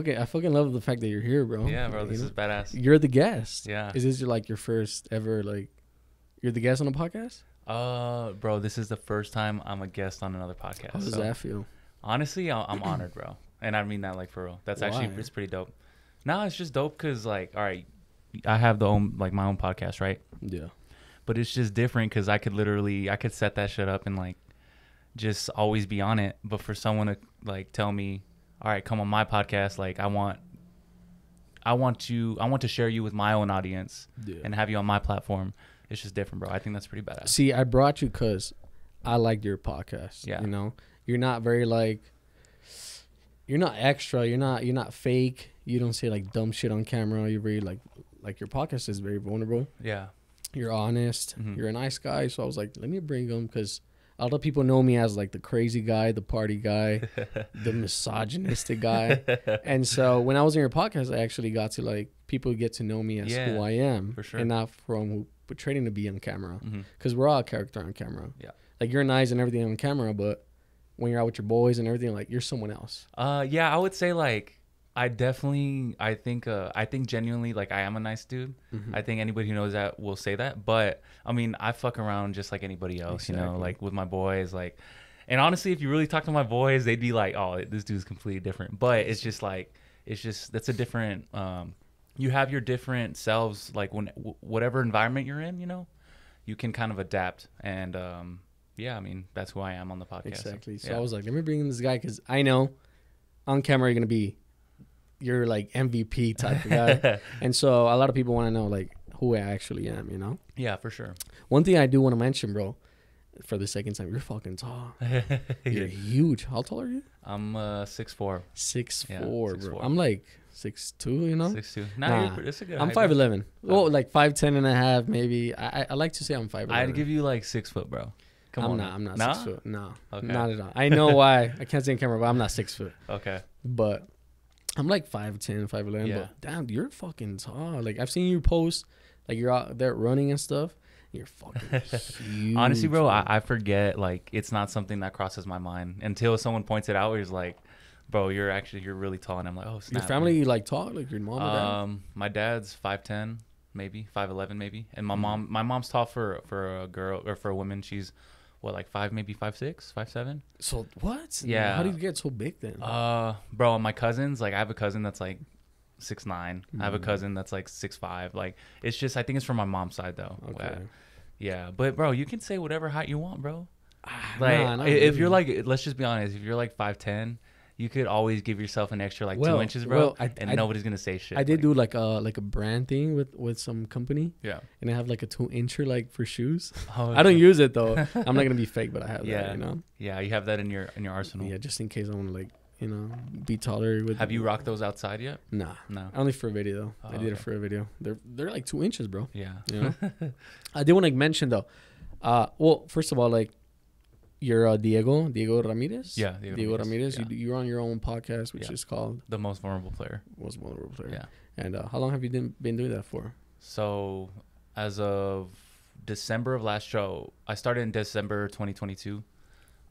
fucking love the fact that you're here, bro. Yeah, bro, this is badass. You're the guest. Yeah. Is this like your first ever you're the guest on a podcast? Bro, this is the first time I'm a guest on another podcast. How does that feel? Honestly, I'm honored, bro. And I mean that like for real. That's actually it's pretty dope. No, it's just dope because like, all right, I have my own podcast, right? Yeah. But it's just different because I could set that shit up and like just always be on it. But for someone to like tell me, all right, come on my podcast, like I want to share you with my own audience and have you on my platform. It's just different, bro. I think that's pretty badass. See, I brought you because I liked your podcast. Yeah. You know, you're not very you're not extra. You're not fake. You don't say like dumb shit on camera. You're very like your podcast is very vulnerable. Yeah. You're honest. Mm-hmm. You're a nice guy. So I was like, let me bring him because a lot of people know me as like the crazy guy, the party guy, the misogynistic guy. And so when I was in your podcast, I actually got to like people get to know me as who I am, for sure. and not from who portraying to be on camera. Mm-hmm. Because we're all a character on camera. Yeah. Like you're nice and everything on camera, but when you're out with your boys and everything, like you're someone else. Yeah, I would say like I think genuinely like I am a nice dude. Mm-hmm. I think anybody who knows that will say that. But I mean, I fuck around just like anybody else, you know, like with my boys, like. And honestly, if you really talk to my boys, they'd be like, "Oh, this dude's completely different." But it's just that's a different. You have your different selves, like whatever environment you're in, you know, you can kind of adapt. And yeah, I mean, that's who I am on the podcast. Exactly. So I was like, let me bring in this guy because I know on camera you're like MVP type of guy. And so a lot of people want to know like who I actually am, you know? Yeah, for sure. One thing I do want to mention, bro, for the second time, you're fucking tall. You're huge. How tall are you? I'm 6'4". 6'4", bro. 6'4". I'm like 6'2", you know? 6'2". Nah, it's a good I'm height, 5'11". Well, like 5'10" and a half, maybe. I like to say I'm 5'11". I'd give you like 6 foot, bro. I'm not 6 foot. No, okay. Not at all. I know why. I can't say on camera, but I'm not 6 foot. Okay. But I'm like 5'10", 5'11". Yeah. But damn, you're fucking tall. Like I've seen you post, like you're out there running and stuff. You're fucking huge. Honestly, bro, I forget. Like it's not something that crosses my mind until someone points it out. Where he's like, "Bro, you're really tall," and I'm like, "Oh, snap." Your family like tall? Like your mom or dad? My dad's 5'10", maybe 5'11", maybe, and my mom's tall for a girl or for a woman. She's what, like 5, maybe 5'6", 5'7". So what? Yeah. How do you get so big then? Bro, my cousins, like I have a cousin that's like 6'9". I have a cousin that's like 6'5". Like it's just, I think it's from my mom's side though. Okay. Yeah, but bro, you can say whatever height you want, bro. Like if you're like, let's just be honest, if you're like 5'10", you could always give yourself an extra like 2 inches, bro, and nobody's gonna say shit. I did do like a brand thing with some company. Yeah. And I have like a 2-incher like for shoes. Oh, I don't use it though. I'm not gonna be fake, but I have that, you know. Yeah, you have that in your arsenal. Yeah, just in case I want to like, you know, be taller. Have you rocked those outside yet? Nah. No. Only for a video. Oh, I did it for a video. They're like 2 inches, bro. Yeah. You know? I did want to mention though. Well, first of all, like you're Diego Ramirez. Yeah, Diego Ramirez. Yeah. You're on your own podcast, which is called The Most Vulnerable Player. Most Vulnerable Player. Yeah. And how long have you been doing that for? So, as of December of last show, I started in December 2022,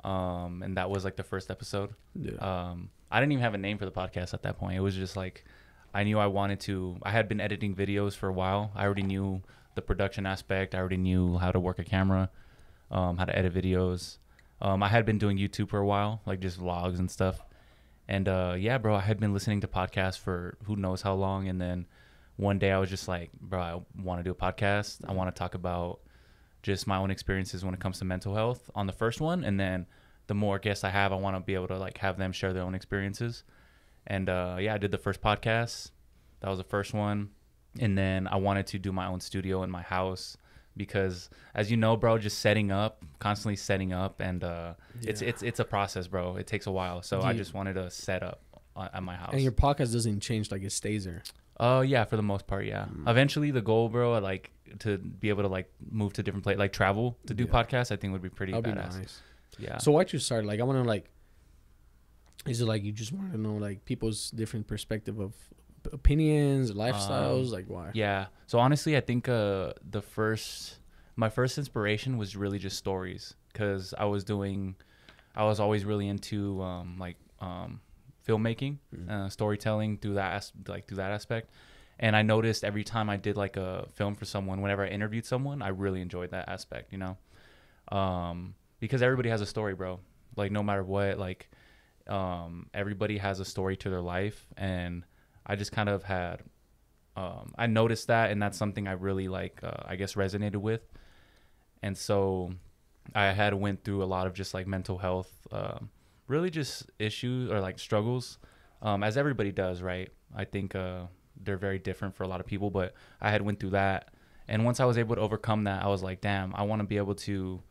and that was like the first episode. Yeah. I didn't even have a name for the podcast at that point. It was just like I knew I wanted to. I had been editing videos for a while. I already knew the production aspect. I already knew how to work a camera, how to edit videos. I had been doing YouTube for a while, like just vlogs and stuff. And yeah, bro, I had been listening to podcasts for who knows how long. And then one day I was just like, bro, I want to do a podcast. I want to talk about just my own experiences when it comes to mental health on the first one. And then the more guests I have, I want to be able to like have them share their own experiences. And yeah, I did the first podcast. That was the first one. And then I wanted to do my own studio in my house. Because as you know, bro, just constantly setting up, and it's a process, bro. It takes a while, so I just wanted to set up at my house. And your podcast doesn't change, like it stays there. Yeah, for the most part, yeah. Eventually, the goal, bro, like to be able to like move to different places, like travel to do podcasts, I think would be pretty badass. Be nice. Yeah. So why'd you start? Like, I want to like, is it like you just want to know like people's different perspective of opinions, lifestyles, like why? Yeah. So honestly, I think my first inspiration was really just stories, because I was always really into filmmaking, storytelling through that aspect. And I noticed every time I did like a film for someone, whenever I interviewed someone, I really enjoyed that aspect, you know, because everybody has a story, bro. Like no matter what, like everybody has a story to their life, and I just kind of had I noticed that, and that's something I really like I guess resonated with. And so I had went through a lot of just like mental health really just issues or like struggles, as everybody does, right? I think they're very different for a lot of people, but I had went through that, and once I was able to overcome that, I was like, damn, I want to be able to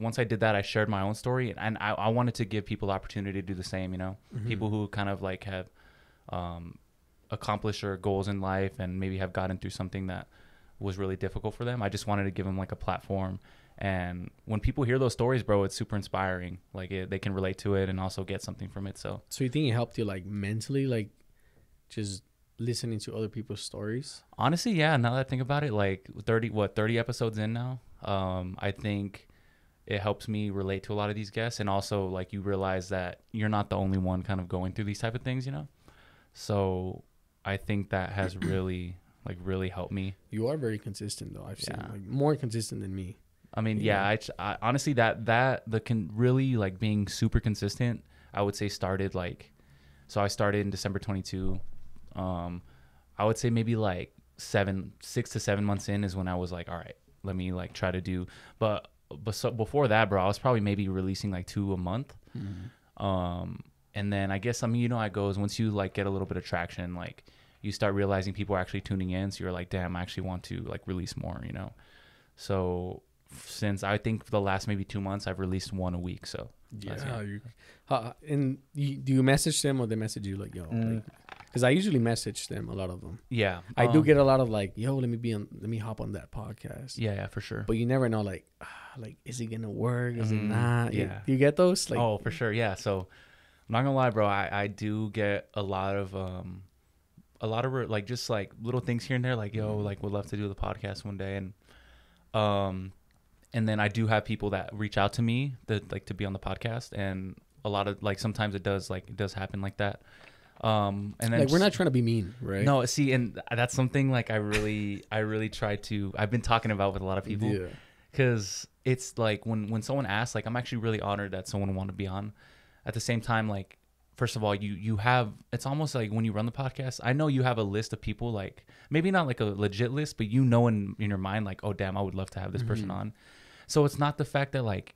once I did that, I shared my own story, and I wanted to give people the opportunity to do the same, you know. People who kind of like have accomplished their goals in life and maybe have gotten through something that was really difficult for them. I just wanted to give them like a platform. And when people hear those stories, bro, it's super inspiring. Like they can relate to it and also get something from it. So you think it helped you like mentally, like just listening to other people's stories? Honestly, yeah. Now that I think about it, like 30 episodes in now, I think it helps me relate to a lot of these guests. And also like you realize that you're not the only one kind of going through these type of things, you know? So I think that has really helped me. You are very consistent though. I've seen like more consistent than me. I mean, I honestly really like being super consistent, I would say started like, so I started in December 22. I would say maybe like 6 to 7 months in is when I was like, all right, let me like try to do, but so before that, bro, I was probably maybe releasing like 2 a month. And then I guess, I mean, you know how it goes. Once you like get a little bit of traction, like you start realizing people are actually tuning in. So you're like, damn, I actually want to like release more, you know? So since I think the last maybe 2 months, I've released 1 a week. So yeah. Do you message them or they message you like, yo, because I usually message them, a lot of them. Yeah. I do get a lot of like, yo, let me hop on that podcast. Yeah, for sure. But you never know, like, is it going to work? Is it not? Yeah. Do you get those? Like, oh, for sure. Yeah. So I'm not gonna lie, bro. I do get a lot of like just like little things here and there, like, yo, like would love to do the podcast one day. And then I do have people that reach out to me that like to be on the podcast, and a lot of like sometimes it does happen like that. And then like we're not trying to be mean, right? No, see, and that's something like I really try to, I've been talking about with a lot of people, because it's like when someone asks, like I'm actually really honored that someone would want to be on. At the same time, like first of all, you have, it's almost like when you run the podcast, I know you have a list of people, like maybe not like a legit list, but you know in your mind like, oh damn, I would love to have this person on. So it's not the fact that like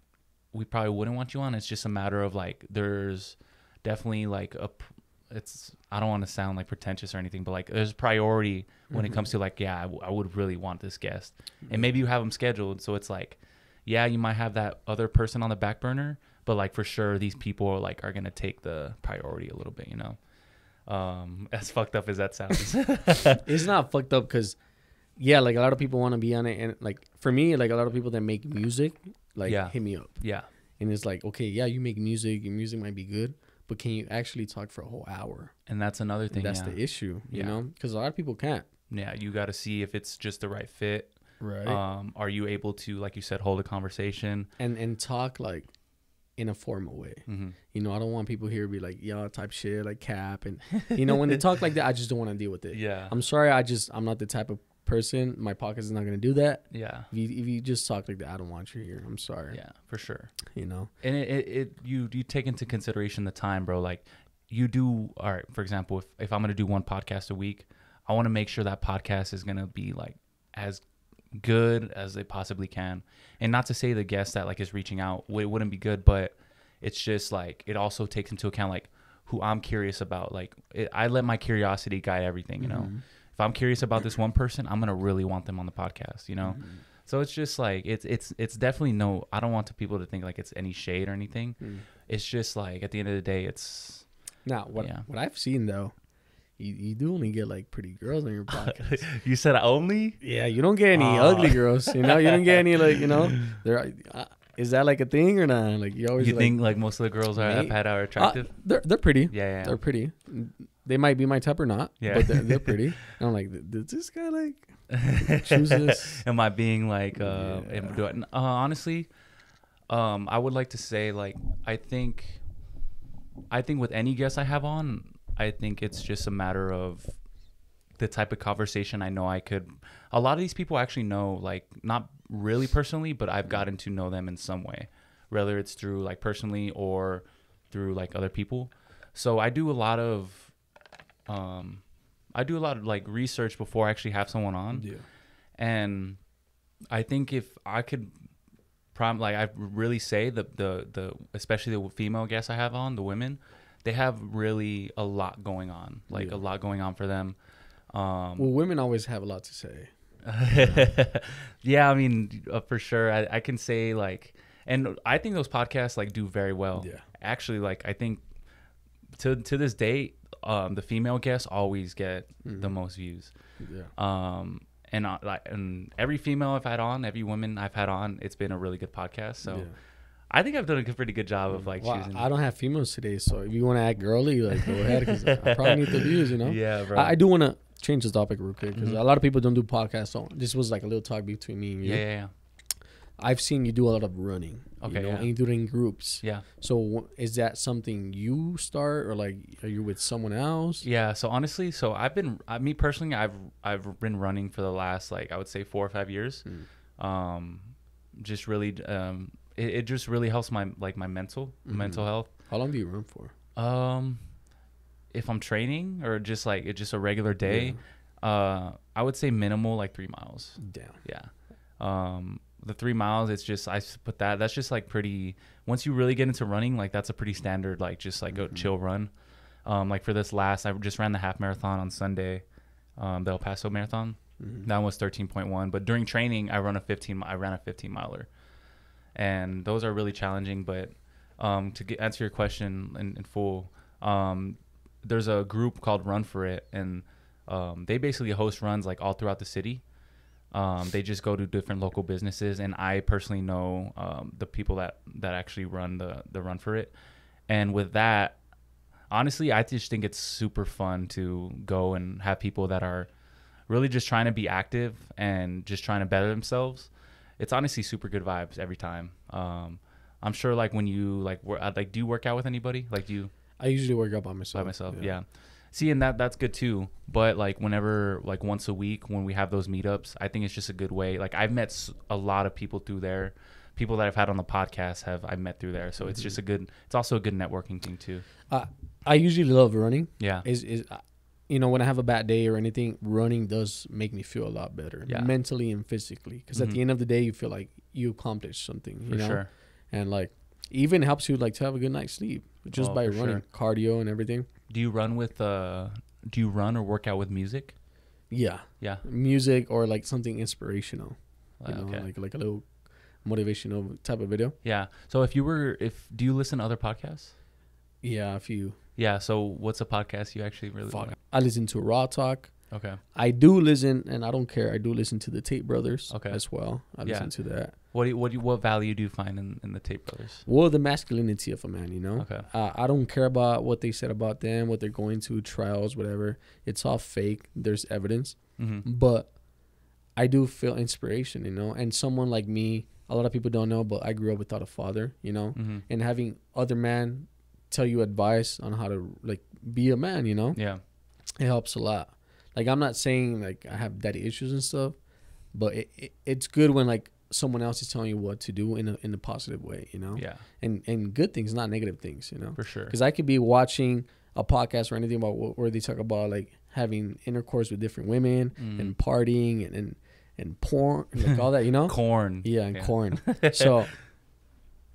we probably wouldn't want you on. It's just a matter of like there's definitely like I don't want to sound like pretentious or anything, but like there's priority when it comes to like, yeah, I would really want this guest, and maybe you have them scheduled, so it's like, yeah, you might have that other person on the back burner, but like for sure these people are gonna take the priority a little bit, you know. As fucked up as that sounds. It's not fucked up, because yeah, like a lot of people want to be on it, and like for me, like a lot of people that make music, like hit me up. Yeah. And it's like, okay, yeah, you make music, your music might be good, but can you actually talk for a whole hour? And that's another thing. And that's the issue, you know, because a lot of people can't. Yeah, you got to see if it's just the right fit. Right. Are you able to, like you said, hold a conversation and talk like in a formal way? You know, I don't want people here to be like, y'all type shit, like cap, and you know, when they talk like that, I just don't want to deal with it. Yeah. I'm sorry, I'm not the type of person. My podcast is not going to do that. Yeah. If you just talk like that, I don't want you here. I'm sorry. Yeah, for sure. You know, and you take into consideration the time, bro. Like you do. All right. For example, if I'm going to do one podcast a week, I want to make sure that podcast is going to be like as good as they possibly can. And not to say the guest that like is reaching out it wouldn't be good, but it's just like it also takes into account like who I'm curious about. Like I let my curiosity guide everything, you know. If I'm curious about this one person, I'm gonna really want them on the podcast, you know. So it's just like it's definitely no, I don't want people to think like it's any shade or anything. It's just like at the end of the day, it's now what I've seen though, you do only get like pretty girls on your podcast. You said only? Yeah, you don't get any ugly girls, you know. You don't get any like, you know, there. Is that like a thing or not? Like you always think like most of the girls I've had are attractive? They're pretty. Yeah, they're pretty. They might be my type or not, but they're pretty. And I'm like, does this guy like choose this? Am I being like, honestly, I would like to say like, I think I think with any guest I have on, I think it's just a matter of the type of conversation I know I could. A lot of these people actually know, like, not really personally, but I've gotten to know them in some way, whether it's through like personally or through like other people. So I do a lot of like research before I actually have someone on. Yeah. And I think if I could I really say the especially the female guests I have on, the women, they have really a lot going on, like a lot going on for them. Well, women always have a lot to say. Yeah, I mean, for sure. I can say, like, and I think those podcasts like do very well. Yeah. Actually, like, I think to this day, the female guests always get the most views. Yeah. And every female I've had on, every woman I've had on, it's been a really good podcast. So Yeah. I think I've done a pretty good job of like choosing. I don't have females today, so if you want to act girly, like, go ahead, because I probably need the views, you know. Yeah, bro. I do want to change the topic real quick, because a lot of people don't do podcasts. So this was like a little talk between me and you. Yeah. I've seen you do a lot of running. Okay, you know, yeah. and you do it in groups. Yeah. So is that something you start, or like, are you with someone else? Yeah. So honestly, me personally, I've been running for the last, like, I would say 4 or 5 years. Just really, it just really helps my mental health. How long do you run for? If I'm training or just like it's just a regular day, I would say minimal, like 3 miles. Damn. Yeah. The 3 miles, it's just, I put that's just like pretty, once you really get into running, like that's a pretty standard, like just like a chill run. Like for this I just ran the half marathon on Sunday, the El Paso marathon. That was 13.1, but during training I ran a 15 miler, and those are really challenging. But to answer your question in full, there's a group called Run For It, and they basically host runs like all throughout the city. They just go to different local businesses, and I personally know the people that actually run the Run For It. And with that, honestly, I just think it's super fun to go and have people that are really just trying to be active and just trying to better themselves. It's honestly super good vibes every time. I'm sure, like, when you do you work out with anybody? Like, do you? I usually work out by myself. Yeah. See, and that's good too. But like whenever, like once a week when we have those meetups, I think it's just a good way. Like, I've met a lot of people through there. People that I've had on the podcast I met through there. So it's just it's also a good networking thing too. I usually love running. Yeah. You know, when I have a bad day or anything, running does make me feel a lot better, mentally and physically. Because at the end of the day, you feel like you accomplished something. You know? Sure. And like, even helps you like to have a good night's sleep just by running, cardio and everything. Do you run or work out with music? Yeah. Yeah. Music or like something inspirational. You know, okay. like a little motivational type of video. Yeah. So do you listen to other podcasts? Yeah, a few. Yeah. So what's a podcast you actually really like? I listen to Raw Talk. Okay. I do listen, and I don't care. I do listen to the Tate Brothers as well. I listen to that. What value do you find in the Tate Brothers? Well, the masculinity of a man, you know? Okay. I don't care about what they said about them, what they're going to, trials, whatever. It's all fake. There's evidence. But I do feel inspiration, you know? And someone like me, a lot of people don't know, but I grew up without a father, you know? And having other men tell you advice on how to, like, be a man, you know? Yeah. It helps a lot. Like, I'm not saying, like, I have daddy issues and stuff, but it's good when, like, someone else is telling you what to do in a positive way, you know? Yeah. And good things, not negative things, you know? For sure. Because I could be watching a podcast or anything about where they talk about, like, having intercourse with different women and partying and porn, and like all that, you know? Corn. Yeah, and corn. So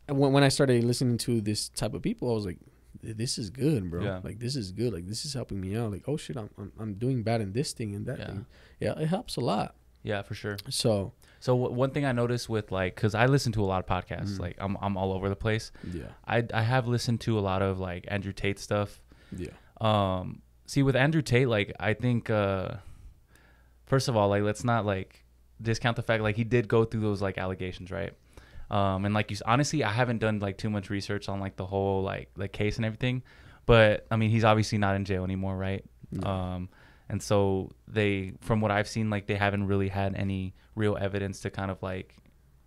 when I started listening to this type of people, I was like, this is good, bro. Yeah. Like, this is good. Like, this is helping me out. Like, oh shit, I'm doing bad in this thing and that thing. Yeah, it helps a lot. Yeah, for sure. So one thing I noticed with, like, because I listen to a lot of podcasts, like I'm all over the place. Yeah. I have listened to a lot of, like, Andrew Tate stuff. Yeah. See, with Andrew Tate, like, I think first of all, like, let's not, like, discount the fact, like, he did go through those, like, allegations, right? And like, honestly, I haven't done, like, too much research on, like, the whole, like, the case and everything, but I mean, he's obviously not in jail anymore, right? No. And so from what I've seen, like, they haven't really had any real evidence to kind of, like,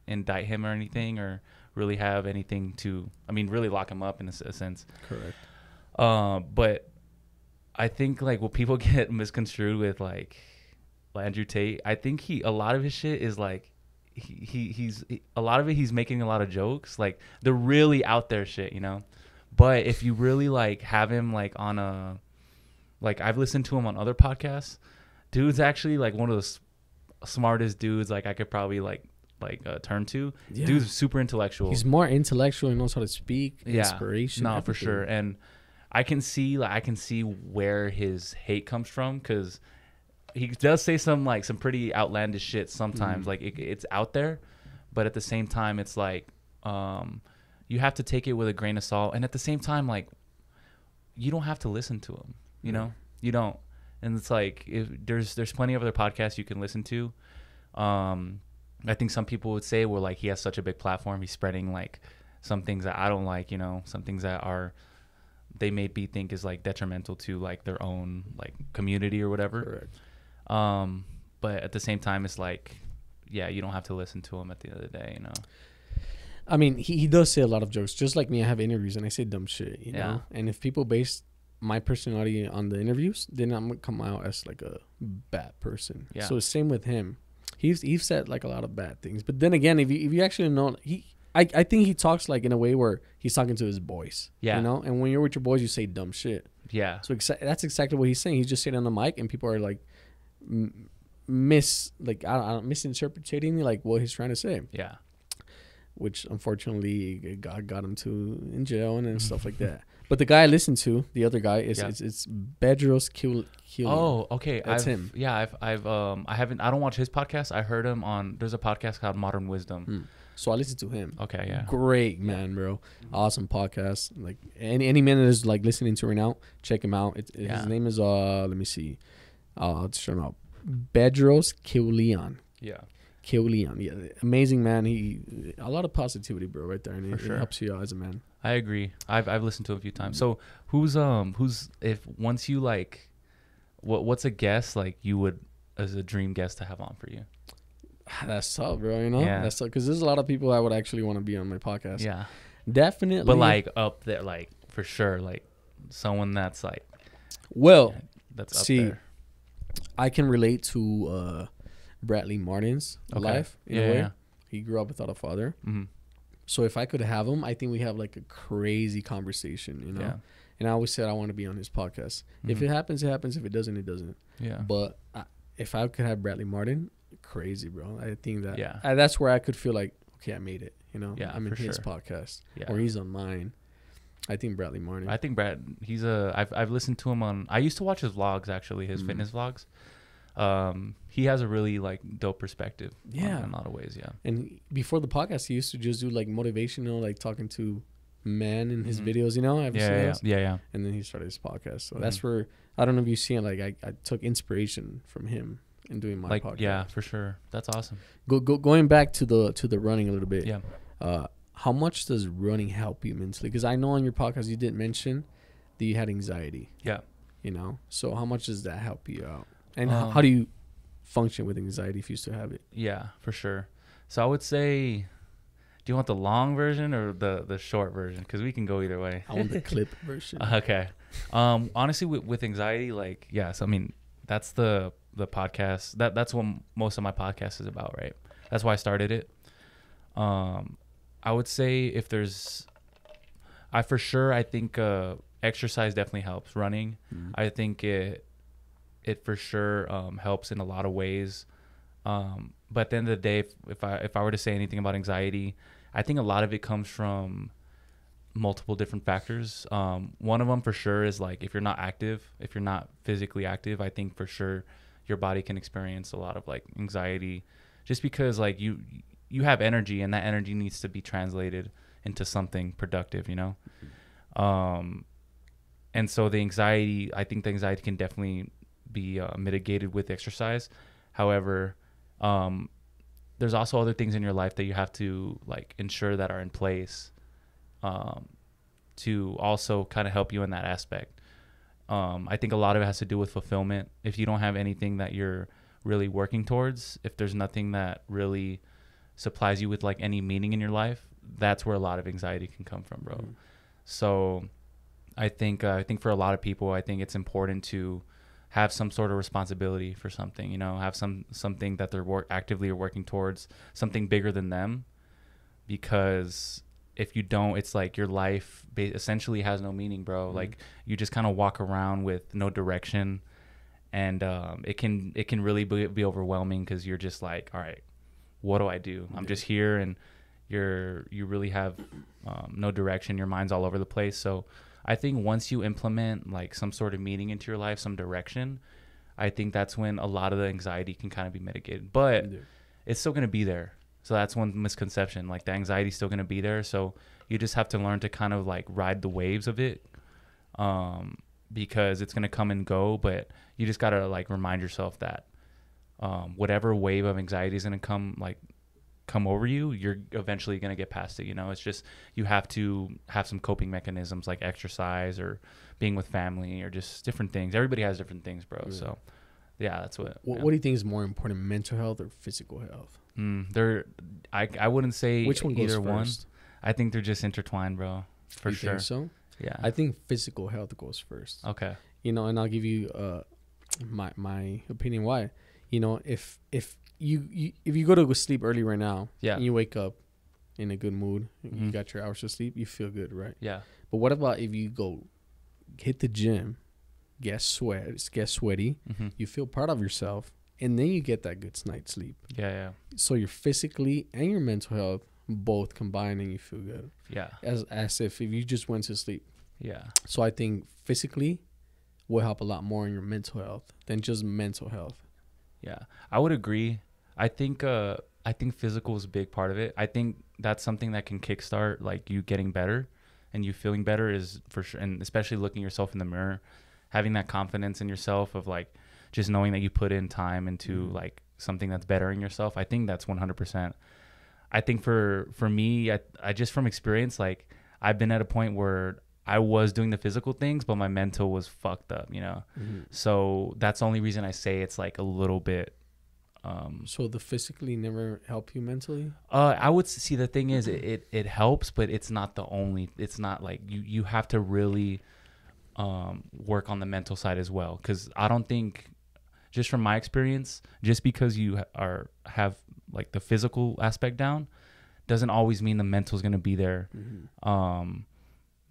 indict him or anything, or really have anything to, I mean, really lock him up in a sense. Correct. But I think like what people get misconstrued with like Andrew Tate, I think a lot of his shit is like he's a lot of it he's making a lot of jokes, like the really out there shit, you know. But if you really like have him like on a, like I've listened to him on other podcasts, dude's actually like one of the smartest dudes like I could probably like turn to. Yeah. Dude's super intellectual. He's more intellectual. He knows how to speak. Yeah. Inspiration. No, everything. for sure. And I can see where his hate comes from, because he does say some pretty outlandish shit sometimes. Like it's out there, but at the same time, it's like you have to take it with a grain of salt. And at the same time, like you don't have to listen to him. You know, you don't. And it's like there's plenty of other podcasts you can listen to. I think some people would say, well, like he has such a big platform, he's spreading like some things that I don't like, you know, some things that they maybe think is like detrimental to like their own like community or whatever. Correct. But at the same time, it's like, yeah, you don't have to listen to him at the end of the day, you know. I mean, he does say a lot of jokes. Just like me, I have interviews and I say dumb shit, you know. And if people base my personality on the interviews, then I'm gonna come out as like a bad person. Yeah. So same with him. He's said like a lot of bad things, but then again, if you actually know, I think he talks like in a way where he's talking to his boys. Yeah. You know, and when you're with your boys, you say dumb shit. Yeah. So that's exactly what he's saying. He's just sitting on the mic, and people are like misinterpreting like what he's trying to say. Yeah. Which unfortunately got him in jail and stuff like that. But the guy I listened to, the other guy, it's Bedros Kilian. Oh, okay. That's him. Yeah, I don't watch his podcast. I heard him on, there's a podcast called Modern Wisdom. So I listened to him. Okay, yeah. Great man, bro. Awesome podcast. Like any man that is like listening to right now, check him out. His name is let me see. I'll just show him out. Bedros Kilian. Yeah. Kilian. Yeah. Amazing man. A lot of positivity, bro, right there. And it helps you out as a man. I agree. I've listened to it a few times. So who's if once you like, what's a guest like you would as a dream guest to have on for you? That's tough, bro. You know, that's tough because there's a lot of people I would actually want to be on my podcast. Yeah, definitely. But like up there, like for sure, like someone that's like, that's up there. I can relate to Bradley Martin's life in a way. Yeah. He grew up without a father. Mm-hmm. So if I could have him, I think we have like a crazy conversation, you know. Yeah. And I always said I want to be on his podcast. Mm-hmm. If it happens, it happens. If it doesn't, it doesn't. Yeah. But if I could have Bradley Martin, crazy, bro. I think that that's where I could feel like, okay, I made it. You know, I'm in his podcast or he's on mine. I think Bradley Martin. I think I've listened to him on. I used to watch his vlogs, actually, his fitness vlogs. He has a really like dope perspective in a lot of ways. Yeah. And before the podcast, he used to just do like motivational, like talking to men in his videos, you know? Yeah. And then he started his podcast. So that's where, I don't know if you've seen, like I took inspiration from him in doing my podcast. Yeah, for sure. That's awesome. Going back to the running a little bit. Yeah. How much does running help you mentally? Because I know on your podcast you did mention that you had anxiety. Yeah. You know? So how much does that help you out? And how do you function with anxiety if you still have it? Yeah, for sure. So I would say, do you want the long version or the short version? Because we can go either way. I want the clip version. Okay. Honestly, with anxiety, like, so I mean, that's the podcast. That's what most of my podcast is about, right? That's why I started it. I would say I think exercise definitely helps. Running, I think it for sure helps in a lot of ways. But at the end of the day, if I were to say anything about anxiety, I think a lot of it comes from multiple different factors. One of them for sure is like if you're not active, if you're not physically active, I think for sure your body can experience a lot of like anxiety just because like you have energy and that energy needs to be translated into something productive, you know? And so I think the anxiety can definitely be mitigated with exercise. However, there's also other things in your life that you have to like ensure that are in place to also kind of help you in that aspect. I think a lot of it has to do with fulfillment. If you don't have anything that you're really working towards, if there's nothing that really supplies you with like any meaning in your life, that's where a lot of anxiety can come from, bro. So I think for a lot of people, I think it's important to have some sort of responsibility for something, you know, have something that they're actively working towards, something bigger than them, because if you don't, it's like your life essentially has no meaning, bro. Like you just kind of walk around with no direction, and it can really be overwhelming, because you're just like, all right, what do I do? I'm just here, and you really have no direction. Your mind's all over the place. So I think once you implement like some sort of meaning into your life, some direction, I think that's when a lot of the anxiety can kind of be mitigated. But it's still going to be there. So that's one misconception. Like the anxiety is still going to be there. So you just have to learn to kind of like ride the waves of it, because it's going to come and go. But you just got to like remind yourself that whatever wave of anxiety is going to come over you, you're eventually going to get past it. You know, it's just you have to have some coping mechanisms like exercise or being with family or just different things. Everybody has different things, bro. Yeah. So yeah, that's what do you think is more important, mental health or physical health? I wouldn't say which one goes either first. I think they're just intertwined, bro, for you sure. Think so yeah, I think physical health goes first. Okay. You know, and I'll give you my opinion why. You know, if you go to sleep early right now, and you wake up in a good mood, you got your hours of sleep, you feel good, right? Yeah. But what about if you go hit the gym, get sweaty, you feel proud of yourself, and then you get that good night's sleep? Yeah. So your physically and your mental health both combine, and you feel good. Yeah. As if you just went to sleep. Yeah. So I think physically will help a lot more in your mental health than just mental health. Yeah, I would agree. I think physical is a big part of it. I think that's something that can kickstart like you getting better and you feeling better is for sure. And especially looking yourself in the mirror, having that confidence in yourself of like just knowing that you put in time into like something that's bettering yourself. I think that's 100%. I think for me, I just from experience, like I've been at a point where I was doing the physical things, but my mental was fucked up, you know? So that's the only reason I say it's like a little bit. So the physically never help you mentally? I would see the thing is it helps, but it's not the only, it's not like you have to really work on the mental side as well. Cause I don't think, just from my experience, just because you have like the physical aspect down doesn't always mean the mental is going to be there.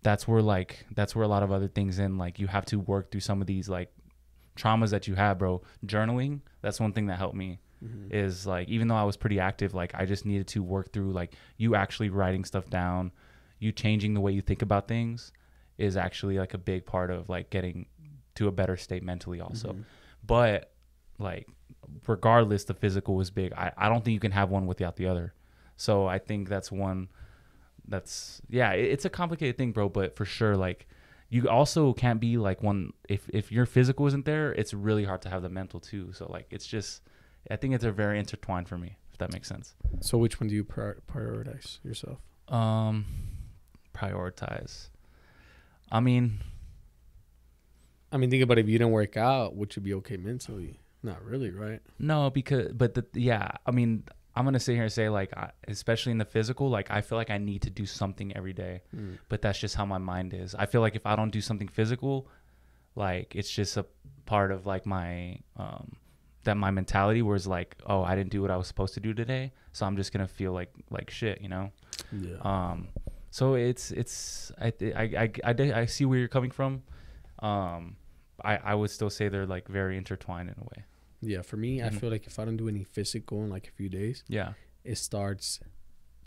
That's where a lot of other things in, like you have to work through some of these like traumas that you have, bro. Journaling, that's one thing that helped me. Is like, even though I was pretty active, like I just needed to work through like you actually writing stuff down, you changing the way you think about things is actually like a big part of like getting to a better state mentally also. But like regardless, the physical was big. I don't think you can have one without the other. So I think that's one that's, yeah, it's a complicated thing, bro. But for sure, like you also can't be like one, if your physical isn't there, it's really hard to have the mental too. So like, it's just, I think it's a very intertwined for me, if that makes sense. So which one do you prioritize yourself? Prioritize. I mean, think about it, if you didn't work out, would you be okay mentally? Not really, right? No, because, but I mean, I'm going to sit here and say like, especially in the physical, like I feel like I need to do something every day, but that's just how my mind is. I feel like if I don't do something physical, like it's just a part of like my, that my mentality was like, oh, I didn't do what I was supposed to do today, so I'm just gonna feel like shit, you know? Yeah. So it's I see where you're coming from. I would still say they're like very intertwined in a way. Yeah, for me, I feel like if I don't do any physical in like a few days, it starts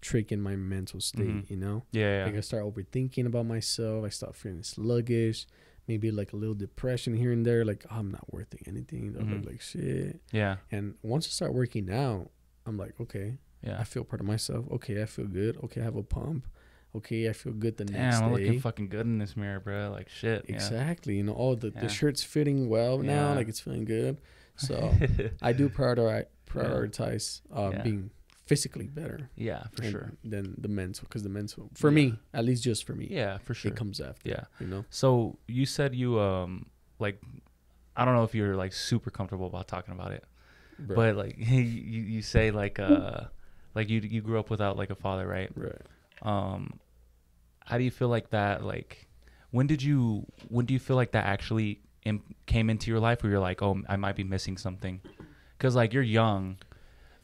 tricking my mental state, you know? Yeah. Like I start overthinking about myself. I start feeling sluggish. Maybe like a little depression here and there, like, oh, I'm not worth anything. I look like shit. Yeah. And once I start working out, I'm like, okay, I feel part of myself. Okay, I feel good. Okay, I have a pump. Okay, I feel good the next day. I'm looking fucking good in this mirror, bro. Like shit. Exactly. You know, the shirt's fitting well now. Like it's feeling good. So I do prioritize being physically better. Yeah, for sure. Than the mental, because the mental, for me, at least just for me. Yeah, for sure. It comes after. Yeah. You know? So you said you, like, I don't know if you're like super comfortable about talking about it, but like you say like you grew up without like a father, right? Right. How do you feel like that, like when do you feel like that actually came into your life where you're like, oh, I might be missing something? Because like you're young,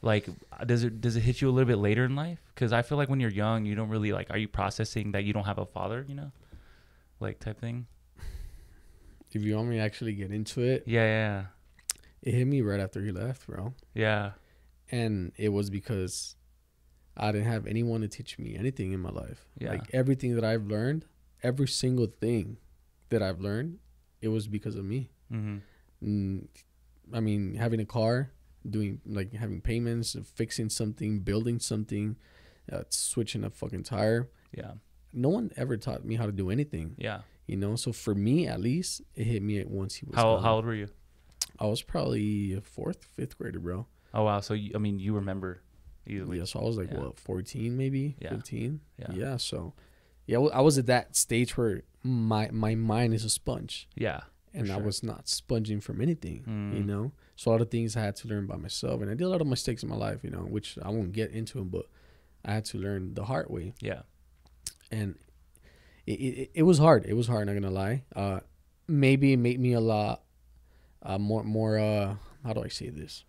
like does it hit you a little bit later in life? Because I feel like when you're young, you don't really like, are you processing that you don't have a father, you know, like type thing? If you want me to actually get into it, Yeah. it hit me right after he left, bro. Yeah. And it was because I didn't have anyone to teach me anything in my life. Yeah. Like everything that I've learned, every single thing that I've learned, it was because of me. I mean, having a car, having payments, fixing something, building something, switching a fucking tire. Yeah. No one ever taught me how to do anything. Yeah. You know, so for me, at least, it hit me once he was How gone. How old were you? I was probably a 4th, 5th grader, bro. Oh, wow. So, you remember easily. Yeah, so I was like, 14 maybe, 15? Yeah, so, I was at that stage where my mind is a sponge. Yeah. And I was not sponging from anything, you know? So a lot of things I had to learn by myself. And I did a lot of mistakes in my life, you know, which I won't get into them, but I had to learn the hard way. Yeah. And it was hard. It was hard, not going to lie. Maybe it made me a lot more how do I say this?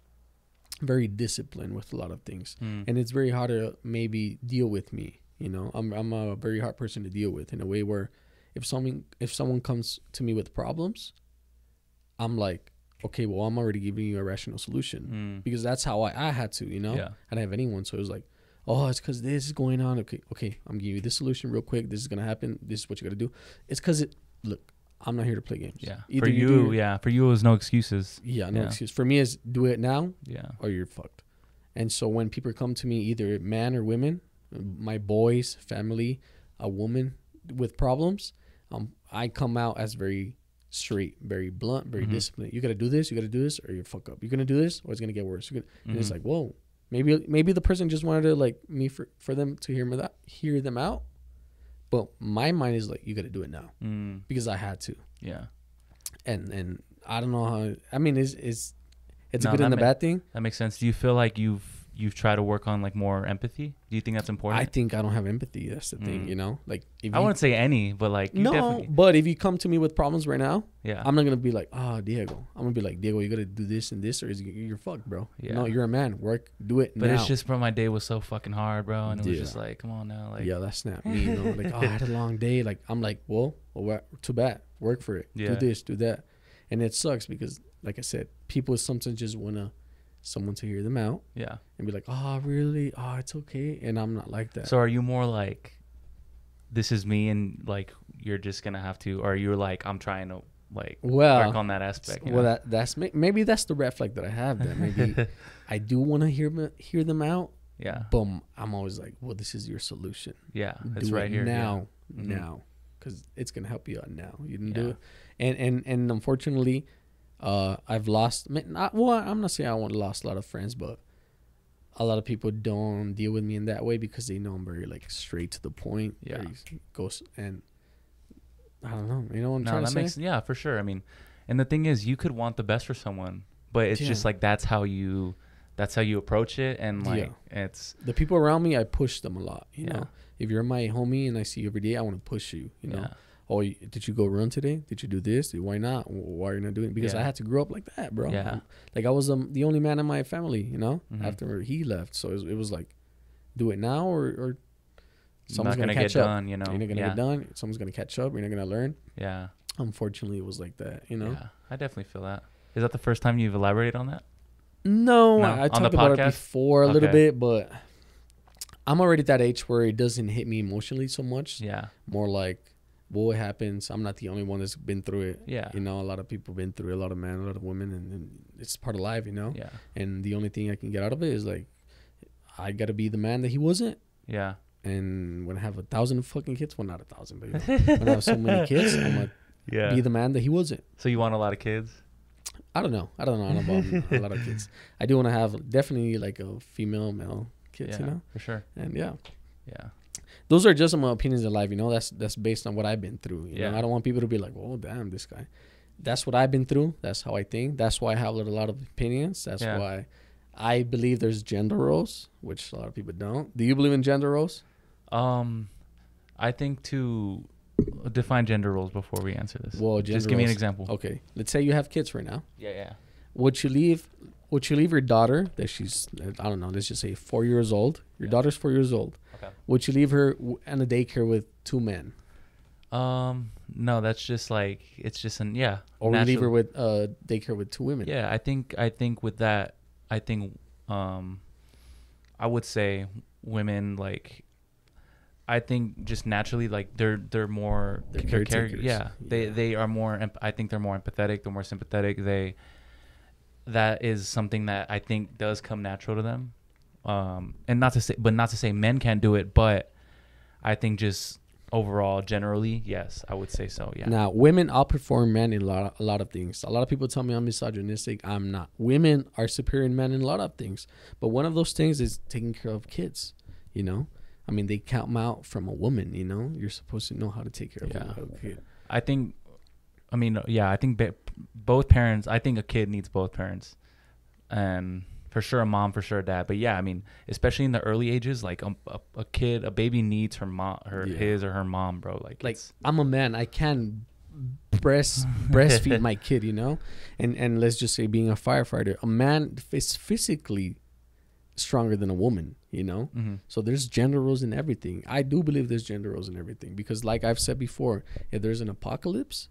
Very disciplined with a lot of things. And it's very hard to maybe deal with me, you know? I'm a very hard person to deal with in a way where if someone comes to me with problems, I'm like, okay, well, I'm already giving you a rational solution because that's how I had to, you know? Yeah. I didn't have anyone. So it was like, oh, it's because this is going on. Okay, I'm giving you this solution real quick. This is going to happen. This is what you got to do. It's because look, I'm not here to play games. Yeah. Either for you, it was no excuses. Yeah, no excuse. For me, is do it now or you're fucked. And so when people come to me, either man or women, my boys, family, a woman with problems, I come out as very straight, very blunt, very disciplined. You got to do this, or you fuck up. You're going to do this, or it's going to get worse. And it's like, whoa, maybe the person just wanted to like me for them to hear them out. But my mind is like, you got to do it now because I had to. Yeah. And I don't know how, I mean, it's a good and a bad thing. That makes sense. Do you feel like you've tried to work on like more empathy? Do you think that's important? I think I don't have empathy. That's the thing, you know? Like I wouldn't say any, but like but if you come to me with problems right now, I'm not going to be like, Diego. I'm going to be like, Diego, you got to do this and this or you're fucked, bro. Yeah. No, you're a man. Work, do it but now. it's just, bro, my day was so fucking hard, bro. And it was just like, come on now. Like, yeah, that's not me, you know? Like, I had a long day. Like, I'm like, well, too bad. Work for it. Yeah. Do this, do that. And it sucks because, like I said, people sometimes just want someone to hear them out. Yeah. And be like, oh, really? Oh, it's okay. And I'm not like that. So are you more like, this is me and like, you're just going to have to, or you're like, I'm trying to like work on that aspect? Well, that's maybe that's the red flag that I have then. Maybe I do want to hear them out. Yeah. But I'm always like, well, this is your solution. Yeah. It's right here. Now. Because it's going to help you out now. You didn't do it. And unfortunately, I've lost, I'm not saying I lost a lot of friends, but a lot of people don't deal with me in that way because they know I'm very like straight to the point. Yeah. And I don't know. You know what I'm trying to say? Yeah, for sure. I mean, and the thing is, you could want the best for someone, but it's just like, that's how you approach it. And like, it's the people around me, I push them a lot, you know? If you're my homie and I see you every day, I want to push you, you know? Oh, did you go run today? Did you do this? Why not? Why are you not doing it? Because I had to grow up like that, bro. Yeah. Like I was the only man in my family, you know, after he left. So it was like, do it now or someone's going to catch up. Done, you know? You're not going to get done. Someone's going to catch up. You're not going to learn. Yeah. Unfortunately, it was like that, you know? Yeah, I definitely feel that. Is that the first time you've elaborated on that? No, I talked about it before a little bit, but I'm already at that age where it doesn't hit me emotionally so much. Yeah. More like, well, it happens. I'm not the only one that's been through it. Yeah. You know, a lot of people have been through it, a lot of men, a lot of women, and it's part of life, you know? Yeah. And the only thing I can get out of it is like, I got to be the man that he wasn't. Yeah. And when I have 1,000 fucking kids, well, not 1,000, but you know, when I have so many kids, I'm like, be the man that he wasn't. So you want a lot of kids? I don't know. I don't know about a lot of kids. I do want to have definitely like a female, male kids, you know? For sure. And yeah. Those are just my opinions in life, you know? That's based on what I've been through. You know? I don't want people to be like, oh, damn, this guy. That's what I've been through. That's how I think. That's why I have a lot of opinions. That's why I believe there's gender roles, which a lot of people don't. Do you believe in gender roles? I think to define gender roles before we answer this. Well, just give me an example. Okay, let's say you have kids right now. Yeah. Would you leave your daughter that she's, I don't know, let's just say 4 years old. Your daughter's 4 years old. Okay. Would you leave her in a daycare with 2 men? No, that's just like, it's just Or would you leave her with daycare with 2 women? Yeah, I think with that, I think I would say women, like, I think just naturally, like, they're more caretakers. They are more. I think they're more empathetic. They're more sympathetic. That is something that I think does come natural to them. And not to say men can't do it, but I think just overall, generally, yes, I would say so. Yeah. Now, women outperform men in a lot of things. A lot of people tell me I'm misogynistic. I'm not. Women are superior in men in a lot of things, but one of those things is taking care of kids. You know, I mean, they come out from a woman. You know, you're supposed to know how to take care of a kid. I think both parents. I think a kid needs both parents, and for sure a mom, for sure a dad. But yeah, I mean, especially in the early ages, like a baby needs her mom, his or her mom, bro. Like I'm a man, I can breastfeed my kid, you know, and let's just say being a firefighter, a man is physically stronger than a woman, you know. Mm-hmm. So there's gender roles in everything. I do believe there's gender roles in everything because, like I've said before, if there's an apocalypse,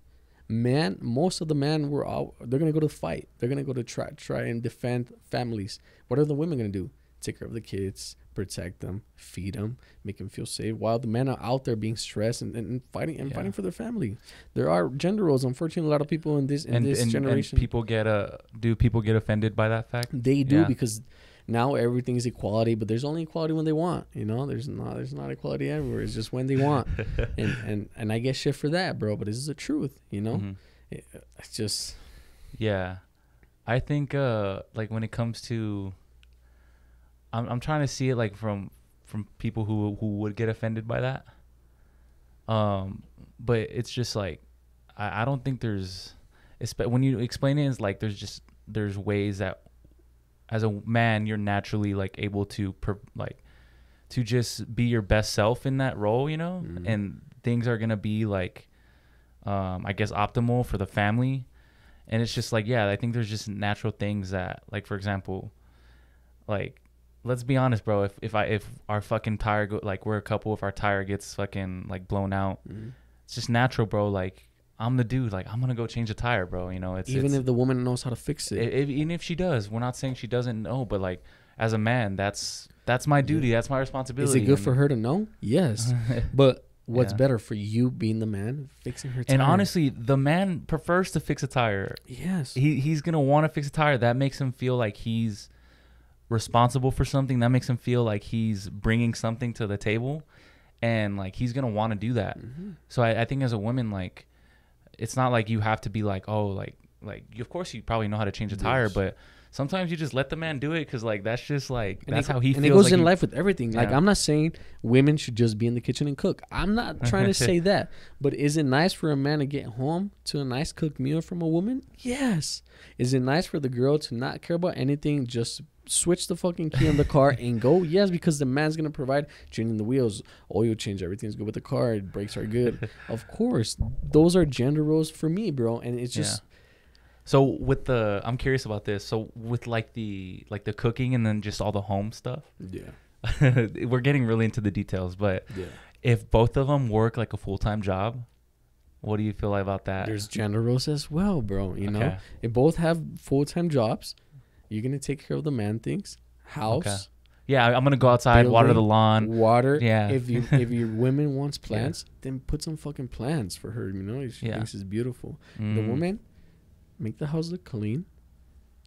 most of the men they're gonna go to fight. They're gonna go to try and defend families. What are the women gonna do? Take care of the kids, protect them, feed them, make them feel safe, while the men are out there being stressed and fighting fighting for their family. There are gender roles. Unfortunately, a lot of people in this generation, do people get offended by that fact? They do, because now everything is equality, but there's only equality when they want. You know, there's not equality everywhere. It's just when they want, and I get shit for that, bro. But this is the truth, you know. Mm-hmm. It's just, yeah. I think like when it comes to, I'm trying to see it like from people who would get offended by that. But it's just like I don't think there's, when you explain it, it's like there's ways that as a man you're naturally like able to to just be your best self in that role, you know. Mm-hmm. And things are gonna be like I guess optimal for the family. And it's just like, yeah, I think there's just natural things that, like, for example, like, let's be honest, bro, if our fucking tire we're a couple, if our tire gets fucking like blown out, mm-hmm. it's just natural, bro. Like, I'm the dude, like, I'm gonna go change a tire, bro. You know, if the woman knows how to fix it. Even if she does, we're not saying she doesn't know, but like, as a man, that's my duty. Yeah. That's my responsibility. Is it good for her to know? Yes. But what's better for you being the man fixing her tire? And honestly, the man prefers to fix a tire. Yes. He's going to want to fix a tire. That makes him feel like he's responsible for something. That makes him feel like he's bringing something to the table. And like, he's going to want to do that. Mm-hmm. So I think as a woman, like, it's not like you have to be like, oh, like of course you probably know how to change a tire, but sometimes you just let the man do it because, like, that's just, like, that's how he feels. And it goes like in life with everything. Like, I'm not saying women should just be in the kitchen and cook. I'm not trying to say that. But is it nice for a man to get home to a nice cooked meal from a woman? Yes. Is it nice for the girl to not care about anything, just switch the fucking key on the car and go? Yes, because the man's going to provide changing the wheels, oil change, everything's good with the car, brakes are good. Of course. Those are gender roles for me, bro. And it's just... Yeah. So I'm curious about this. So with like the cooking and then just all the home stuff. Yeah. We're getting really into the details, but if both of them work like a full-time job, what do you feel like about that? There's gender roles as well, bro. You know, if both have full-time jobs, you're going to take care of the man things, house. Okay. Yeah, I'm going to go outside, water the lawn. Yeah. If your women wants plants, then put some fucking plants for her. You know, she thinks it's beautiful. The woman, make the house look clean.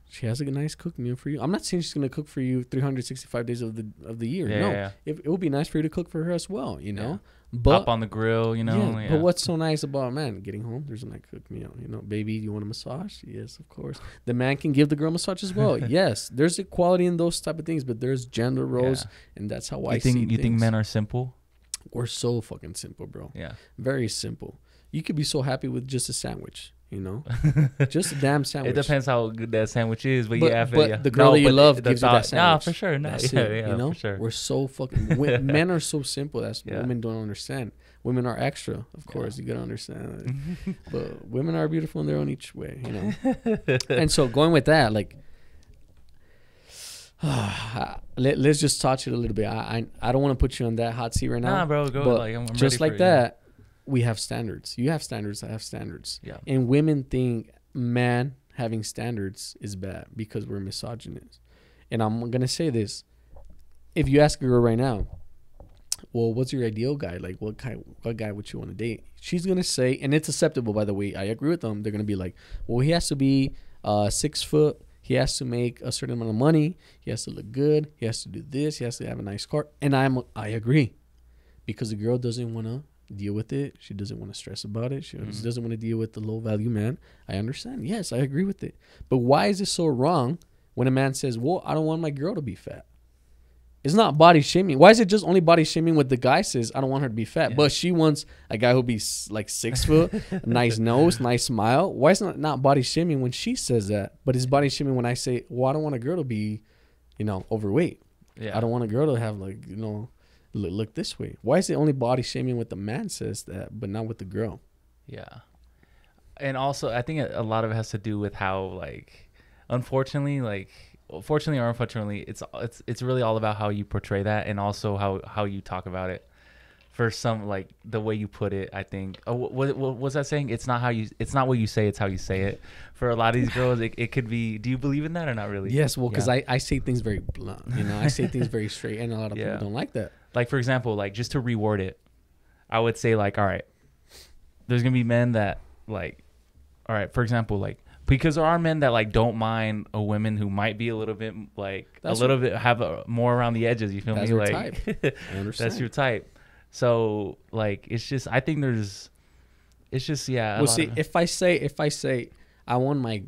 She has a nice cooked meal for you. I'm not saying she's gonna cook for you 365 days of the year. No, it would be nice for you to cook for her as well. You know, but up on the grill. You know, But what's so nice about a man getting home? There's a nice cooked meal. You know, baby, you want a massage? Yes, of course. The man can give the girl a massage as well. Yes, there's equality in those type of things, but there's gender roles, and that's how I see things. You think men are simple? We're so fucking simple, bro. Yeah, very simple. You could be so happy with just a sandwich. You know, just a damn sandwich. It depends how good that sandwich is, but the girl that you love gives you that sandwich. Nah, for sure. Nah, That's yeah, it, yeah, you know, for sure. we're so fucking men are so simple. That's what women don't understand. Women are extra, of course. You gotta understand that. But women are beautiful in their own each way, you know. And so going with that, like, let's just touch it a little bit. I don't want to put you on that hot seat right now. Nah, bro, go. But like, I'm just ready like for it, that, we have standards. You have standards. I have standards. Yeah. And women think man having standards is bad because we're misogynist. And I'm gonna say this: if you ask a girl right now, well, what's your ideal guy? Like, what guy would you want to date? She's gonna say, and it's acceptable, by the way. I agree with them. They're gonna be like, well, he has to be 6 foot. He has to make a certain amount of money. He has to look good. He has to do this. He has to have a nice car. And I agree, because the girl doesn't want to deal with it. She doesn't want to stress about it. She doesn't want to deal with the low value man. I understand. Yes, I agree with it. But why is it so wrong when a man says, well, I don't want my girl to be fat? It's not body shaming. Why is it just only body shaming when the guy says, I don't want her to be fat, but she wants a guy who'll be like 6 foot, nice nose, nice smile? Why is it not body shaming when she says that? But it's body shaming when I say, well, I don't want a girl to be, you know, overweight. Yeah. I don't want a girl to have, like, you know, look this way. Why is it only body shaming when the man says that, but not with the girl? Yeah. And also, I think a lot of it has to do with how, like, unfortunately, like, fortunately or unfortunately, it's really all about how you portray that, and also how you talk about it. For some, like, the way you put it, I think. What was that saying? It's not what you say, it's how you say it. For a lot of these girls, it could be. Do you believe in that or not really? Yes, well, because I say things very blunt. You know, I say things very straight, and a lot of people don't like that. Like, for example, like, just to reword it, I would say, like, all right, there's gonna be men that, like, all right, for example, like, because there are men that, like, don't mind a woman who might be a little bit, like, have more around the edges. You feel me? Like, type. I understand. That's your type. So, like, it's just, I think it's just, yeah. Well, see, if I say I want my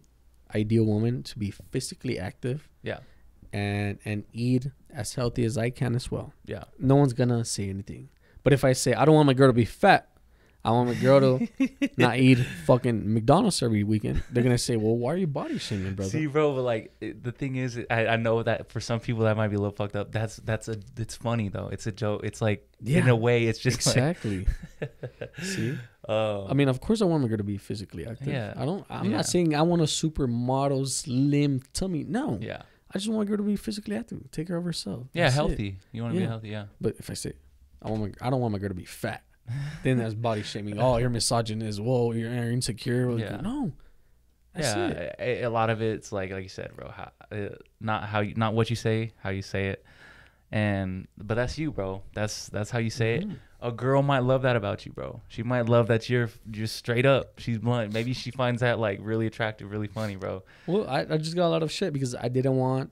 ideal woman to be physically active, and eat as healthy as I can as well, no one's gonna say anything. But if I say I don't want my girl to be fat, I want my girl to not eat fucking McDonald's every weekend, they're gonna say, well, why are you body shaming, brother? See, bro, but, like, the thing is, I know that for some people that might be a little fucked up. It's funny though. It's a joke. It's like, in a way, it's just exactly. Like, see, I mean, of course, I want my girl to be physically active. Yeah, I'm not saying I want a supermodel, slim tummy. No. Yeah. I just want my girl to be physically active, take care of herself. Yeah, healthy. You want to be healthy, But if I say I don't want my girl to be fat, then that's body shaming. Oh, you're misogynist. Whoa, you're insecure. No. A lot of it's like you said, bro. Not what you say, how you say it, but that's you, bro. That's how you say it. A girl might love that about you, bro. She might love that you're straight up. She's blunt. Maybe she finds that, like, really attractive, really funny, bro. Well, I just got a lot of shit because I didn't want.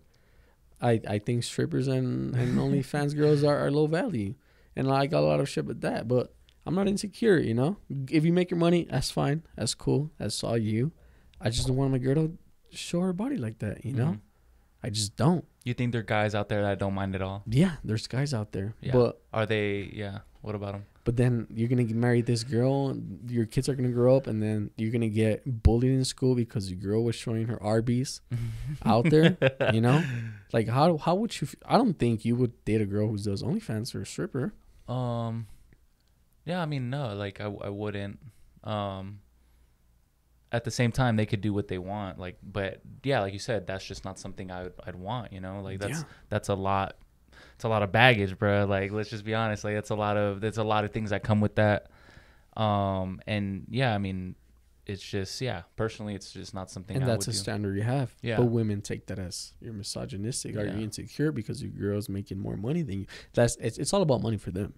I think strippers and OnlyFans girls are low value, and I got a lot of shit with that. But I'm not insecure, you know. If you make your money, that's fine. That's cool. That's all you. I just don't want my girl to show her body like that, you know. I just don't. You think there are guys out there that don't mind at all? Yeah, there's guys out there. Yeah. But are they? Yeah. What about them? But then you're gonna marry this girl. Your kids are gonna grow up, and then you're gonna get bullied in school because your girl was showing her Arby's out there. You know, like how would you? I don't think you would date a girl who does OnlyFans or a stripper. Yeah, I mean, no, like I wouldn't. At the same time, they could do what they want. Like, but yeah, like you said, that's just not something I'd want. You know, like that's a lot. It's a lot of baggage, bro. Like, let's just be honest. Like, there's a lot of things that come with that. And yeah, I mean, it's just, personally, it's just not something. And I that's would a do. standard you have. Yeah. But women take that as you're misogynistic. Are you insecure because your girl's making more money than you? It's all about money for them.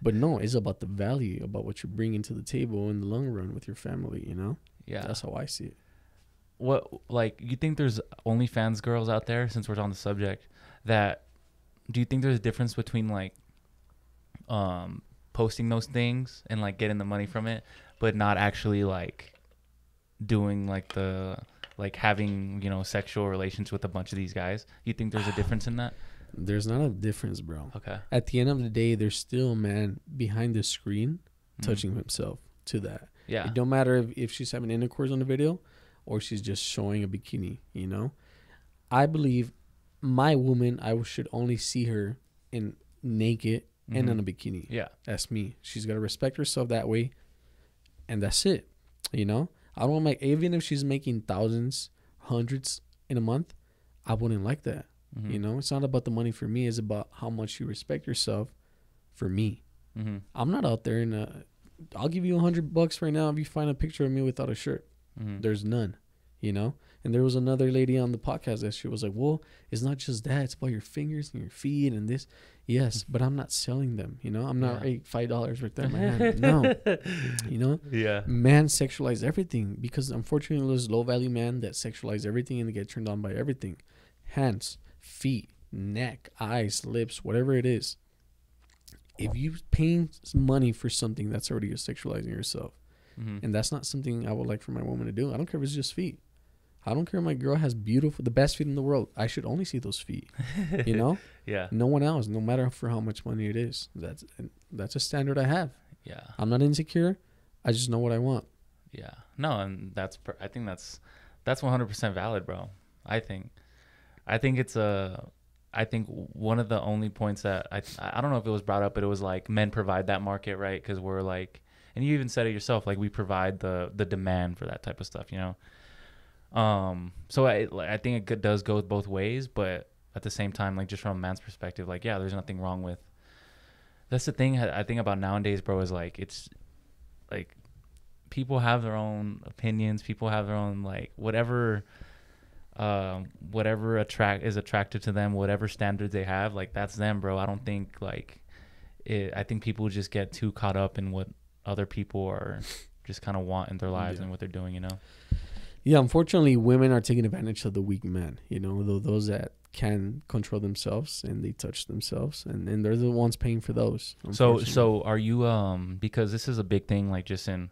But no, it's about the value, about what you're bringing to the table in the long run with your family. You know. Yeah. That's how I see it. What, like, you think there's OnlyFans girls out there, since we're on the subject, that do you think there's a difference between, like, posting those things and, like, getting the money from it, but not actually, like, doing, like, having, you know, sexual relations with a bunch of these guys? You think there's a difference in that? There's not a difference, bro. Okay. At the end of the day, there's still a man behind the screen touching himself to that. Yeah. It don't matter if she's having intercourse on the video or she's just showing a bikini, you know? I believe my woman, I should only see her in naked and in a bikini. Yeah. That's me. She's got to respect herself that way. And that's it. You know? I don't like, even if she's making thousands, hundreds in a month, I wouldn't like that. You know? It's not about the money for me. It's about how much you respect yourself for me. I'm not out there I'll give you $100 right now if you find a picture of me without a shirt. There's none, you know? And there was another lady on the podcast that she was like, well, it's not just that. It's about your fingers and your feet and this. Yes, but I'm not selling them, you know? I'm not, hey, $5 right there, man. No. You know? Yeah. Man sexualize everything because unfortunately there's low-value men that sexualize everything and they get turned on by everything. Hands, feet, neck, eyes, lips, whatever it is. If you paying money for something, that's already you're sexualizing yourself. And that's not something I would like for my woman to do. I don't care if it's just feet. I don't care if my girl has the best feet in the world. I should only see those feet, you know? Yeah. No one else, no matter for how much money it is. That's a standard I have. Yeah. I'm not insecure. I just know what I want. Yeah. No, and I think that's 100% valid, bro. I think it's I think one of the only points that I don't know if it was brought up, but it was like men provide that market, right? Because we're like, and you even said it yourself, like we provide the demand for that type of stuff, you know? So I think it does go both ways, but at the same time, like just from a man's perspective, like, yeah, there's nothing wrong with, that's the thing I think about nowadays, bro, is like, it's like people have their own opinions. People have their own, like, whatever is attractive to them, whatever standards they have, like that's them, bro. I don't think like I think people just get too caught up in what other people are just kind of want in their lives and what they're doing, you know? Yeah, unfortunately, women are taking advantage of the weak men, you know, those that can control themselves and they touch themselves, and they're the ones paying for those. So are you, because this is a big thing, like just in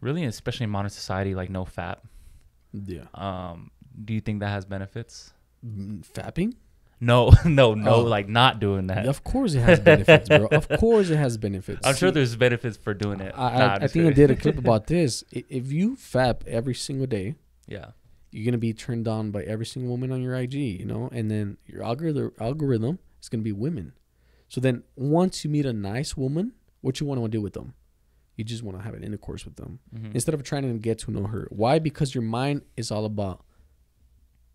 really, especially in modern society, like no fap. Yeah. Do you think that has benefits? Fapping? No, like not doing that. Of course it has benefits, bro. Of course it has benefits. I'm sure there's benefits for doing it. I think I did a clip about this. If you fap every single day, yeah, you're gonna be turned on by every single woman on your IG, you know, and then your algorithm is gonna be women. So then once you meet a nice woman, what you want to do with them? You just want to have an intercourse with them instead of trying to get to know her. Why? Because your mind is all about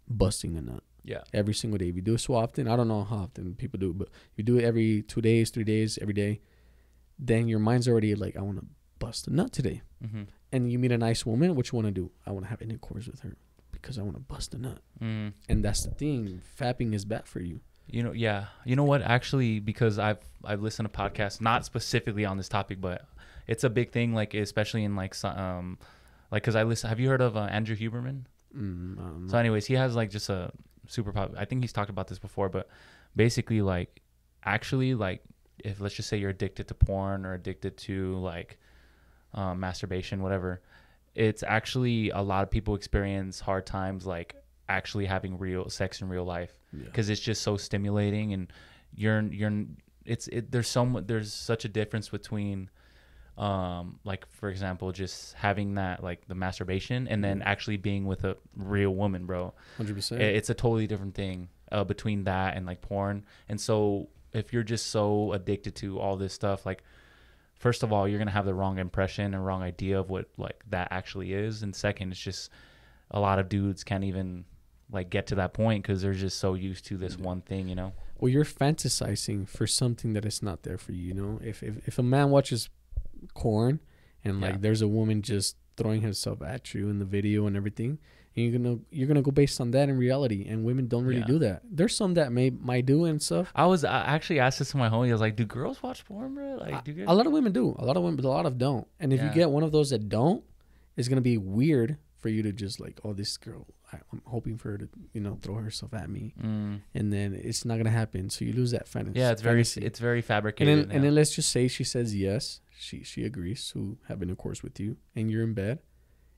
busting a nut. Yeah. Every single day. If you do it so often, I don't know how often people do it, but if you do it every 2 days, 3 days, every day, then your mind's already like, I want to bust a nut today. And you meet a nice woman, what you want to do? I want to have intercourse with her because I want to bust a nut. And that's the thing. Fapping is bad for you. You know, yeah. You know what? Actually, because I've listened to podcasts, not specifically on this topic, but it's a big thing, like especially in like because I listen. Have you heard of Andrew Huberman? So, anyways, he has like just a super pop. I think he's talked about this before, but basically, like, actually, like, if let's just say you're addicted to porn or addicted to like masturbation, whatever, it's actually a lot of people experience hard times like actually having real sex in real life because it's just so stimulating, and there's such a difference between like for example just having that like the masturbation and then actually being with a real woman, bro. 100%. It's a totally different thing between that and like porn. And so if you're just so addicted to all this stuff, like first of all you're gonna have the wrong impression and wrong idea of what like that actually is, and second, it's just a lot of dudes can't even like get to that point because they're just so used to this one thing, you know? Well, you're fantasizing for something that is not there for you, you know? If a man watches porn and like there's a woman just throwing herself at you in the video and everything, and you're gonna go based on that in reality, and women don't really do that. There's some that might do and stuff. I actually asked this to my homie. I was like, do girls watch porn, bro? Like, a lot of women do, a lot of women, but a lot of don't. And if you get one of those that don't, it's gonna be weird for you to just like, oh, this girl, I'm hoping for her to, you know, throw herself at me, and then it's not gonna happen. So you lose that fantasy. Yeah, it's very fabricated. And then let's just say she says yes, she agrees to have intercourse with you, and you're in bed.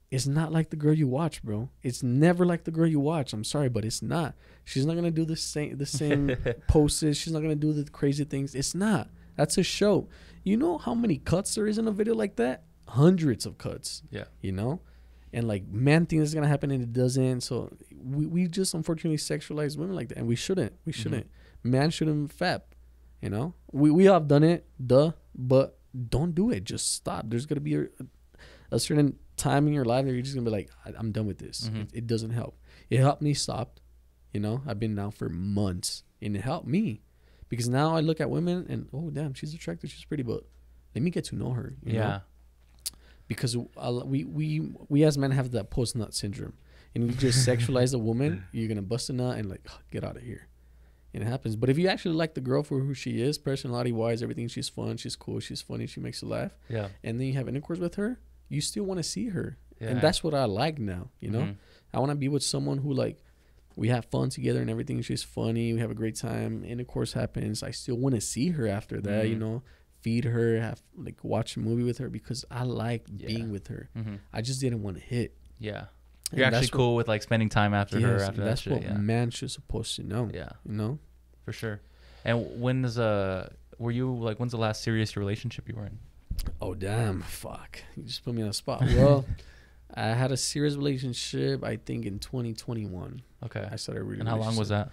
It's not like the girl you watch, bro. It's never like the girl you watch. I'm sorry, but it's not. She's not gonna do the same poses. She's not gonna do the crazy things. It's not. That's a show. You know how many cuts there is in a video like that? hundreds of cuts. Yeah. You know? And like man thinks it's gonna happen and it doesn't. So we just unfortunately sexualize women like that, and we shouldn't. We shouldn't. Man shouldn't fap. You know, we all have done it, but don't do it. Just stop. There's gonna be a certain time in your life where you're just gonna be like, I'm done with this. It doesn't help. It helped me stop. You know, I've been now for months, and it helped me because now I look at women and oh damn, she's attractive, she's pretty, but let me get to know her. You know? Because we as men have that post nut syndrome, and we just sexualize a woman. You're gonna bust a nut and like get out of here, and it happens. But if you actually like the girl for who she is, personality wise, everything, she's fun, she's cool, she's funny, she makes you laugh. Yeah. And then you have intercourse with her, you still want to see her, and that's what I like now. You know, I want to be with someone who like we have fun together and everything. She's funny, we have a great time. Intercourse happens. I still want to see her after that. You know. Feed her, have like watch a movie with her because I like being with her. I just didn't want to hit. Yeah, you're actually cool with like spending time after her. After that's that what shit, man should supposed to know. Yeah, you know, for sure. And when's the last serious relationship you were in? Oh damn, fuck! You just put me on the spot. Well, I had a serious relationship. I think in 2021. Okay, I started really. And how long was that?